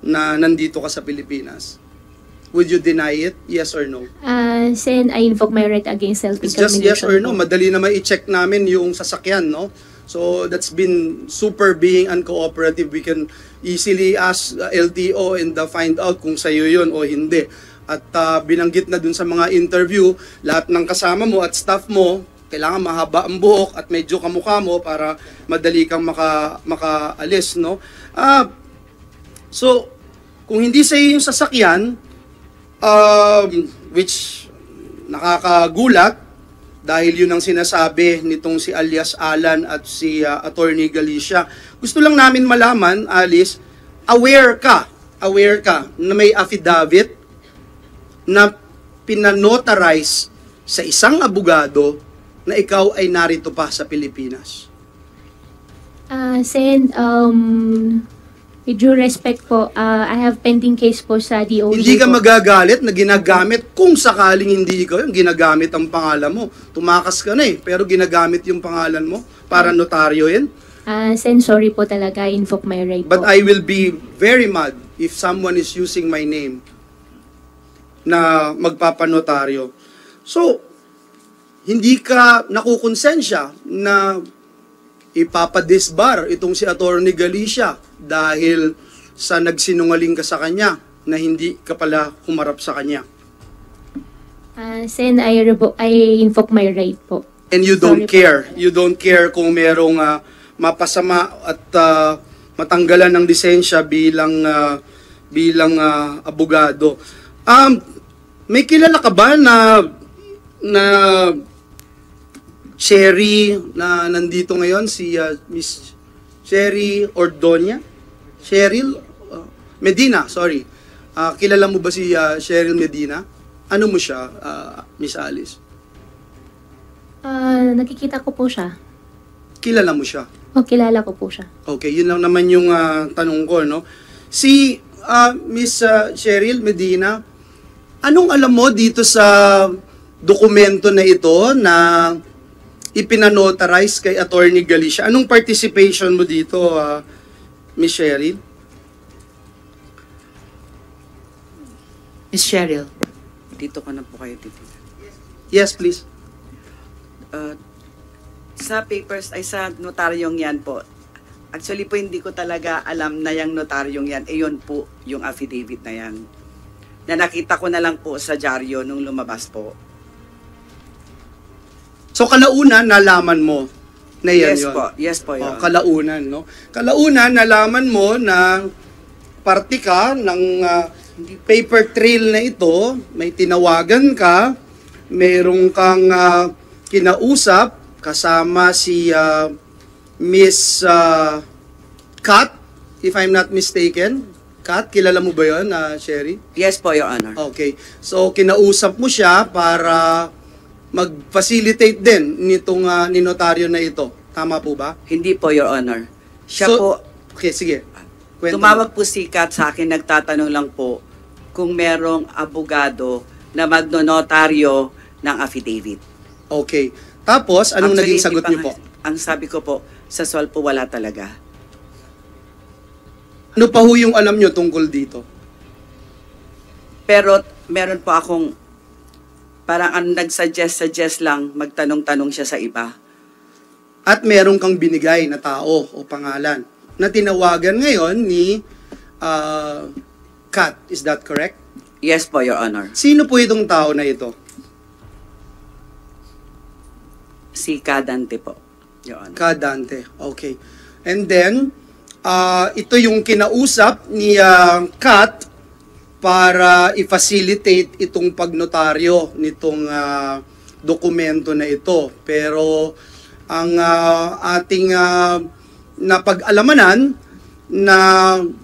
na nandito ka sa Pilipinas? Would you deny it? Yes or no? Sen, I invoke my right against It's self-incrimination just yes or no. po. Madali naman i-check namin yung sasakyan, no? So that's been super being uncooperative. We can easily ask LTO and find out kung sa'yo yun o hindi. At binanggit na dun sa mga interview, lahat ng kasama mo at staff mo kailangan mahaba ang buhok at medyo kamukha mo para madali kang makaalis, no? So, kung hindi sa yung sasakyan, which nakakagulat, dahil yun ang sinasabi nitong si alias Alan at si Attorney Galicia. Gusto lang namin malaman, Alice, aware ka na may affidavit na pinanotarize sa isang abogado na ikaw ay narito pa sa Pilipinas? Sen, with due respect po, I have pending case po sa DOJ. Hindi ka po. magagalit na ginagamit, kung sakaling hindi ikaw yung ginagamit ang pangalan mo. Tumakas ka na pero ginagamit yung pangalan mo para notaryo yan. Sen, sorry po talaga, invoke my right But po. I will be very mad if someone is using my name na magpapanotaryo. So, hindi ka nakukonsensya na ipapadisbar itong si Attorney Galicia dahil sa nagsinungaling ka sa kanya na hindi ka pala humarap sa kanya. Sen, I invoke my right po. And you don't Sorry po. care. You don't care kung merong mapasama at matanggalan ng lisensya bilang abogado. May kilala ka ba na Sherry na nandito ngayon, si Miss Sherry Ordonia? Cheryl Medina, sorry. Kilala mo ba si Cheryl Medina? Ano mo siya, Miss Alice? Nakikita ko po siya. Kilala mo siya? Kilala ko po siya. Okay, yun lang naman yung tanong ko, no? Si Miss Cheryl Medina, anong alam mo dito sa dokumento na ito na ipinanotarize kay Attorney Galicia? Anong participation mo dito, Miss Cheryl? Miss Cheryl. Dito ka na po kayo, Tito. Yes, please. Sa papers, ay sa notaryong yan po. Actually po, hindi ko talaga alam na yung notaryong yan. Yun po yung affidavit na yan. Na nakita ko na lang po sa dyaryo nung lumabas po. So, kalaunan, nalaman mo na yan Yes yun? po, yes po yun. Kalaunan, no? Kalaunan, nalaman mo na parte ka ng paper trail na ito, may tinawagan ka, merong kang kinausap, kasama si Miss Kat, if I'm not mistaken. Kat, kilala mo ba yun, Sherry? Yes po, Your Honor. Okay. So, kinausap mo siya para mag-facilitate din nitong ninotaryo na ito. Tama po ba? Hindi po, Your Honor. Siya So, po, okay, sige. Kwento tumawag po si Kat sa akin, nagtatanong lang po kung merong abogado na magnonotaryo ng affidavit. mo. Okay. Tapos, anong Actually, naging sagot hindi niyo pa po? Ang sabi ko po, sa SOL po wala talaga. Ano pa ho yung alam niyo tungkol dito? Pero meron po akong, parang ang nagsuggest lang, magtanong-tanong siya sa iba. At meron kang binigay na tao o pangalan na tinawagan ngayon ni Kat. Is that correct? Yes po, Your Honor. Sino po itong tao na ito? Si Kadante po, Your Honor. Kadante. Okay. And then, ito yung kinausap ni Kat para i-facilitate itong pagnotaryo nitong dokumento na ito. Pero ang ating napag-alamanan na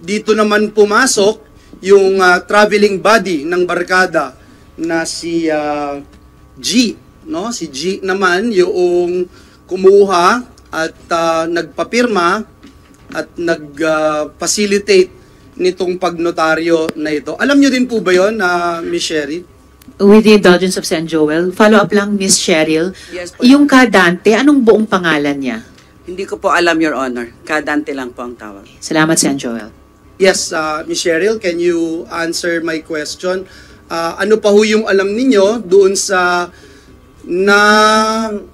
dito naman pumasok yung traveling buddy ng barkada na si G. No? Si G naman yung kumuha at nagpapirma at nag-facilitate nitong pagnotaryo na ito. Alam nyo din po ba yun, Miss Sherry? With the indulgence of Sen. Joel, follow up lang, Miss Cheryl. Yes po. Yung Kadante, anong buong pangalan niya? Hindi ko po alam, Your Honor. Kadante lang po ang tawag. Salamat, Sen. Joel. Yes, Miss Cheryl, can you answer my question? Ano pa ho yung alam ninyo doon sa na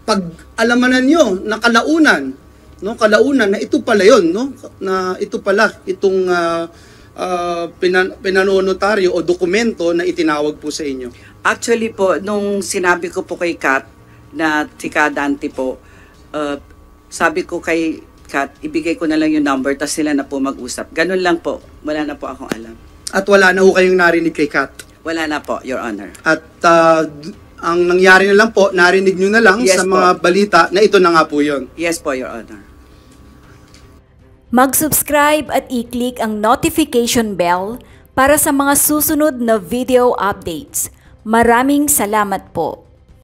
pag-alamanan nyo, na kalaunan, no? Kalaunan na ito pala yon, no? Na ito pala itong pinanonotaryo o dokumento na itinawag po sa inyo. Actually po, nung sinabi ko po kay Kat na si Dante po, sabi ko kay Kat, ibigay ko na lang yung number, tapos sila na po mag-usap. Ganun lang po. Wala na po akong alam. At wala na ho kayong narinig kay Kat? Wala na po, Your Honor. At ang nangyari na lang po, narinig nyo na lang Yes sa po. mga balita na ito na nga po yun. Yes po, Your Honor. Mag-subscribe at i-click ang notification bell para sa mga susunod na video updates. Maraming salamat po.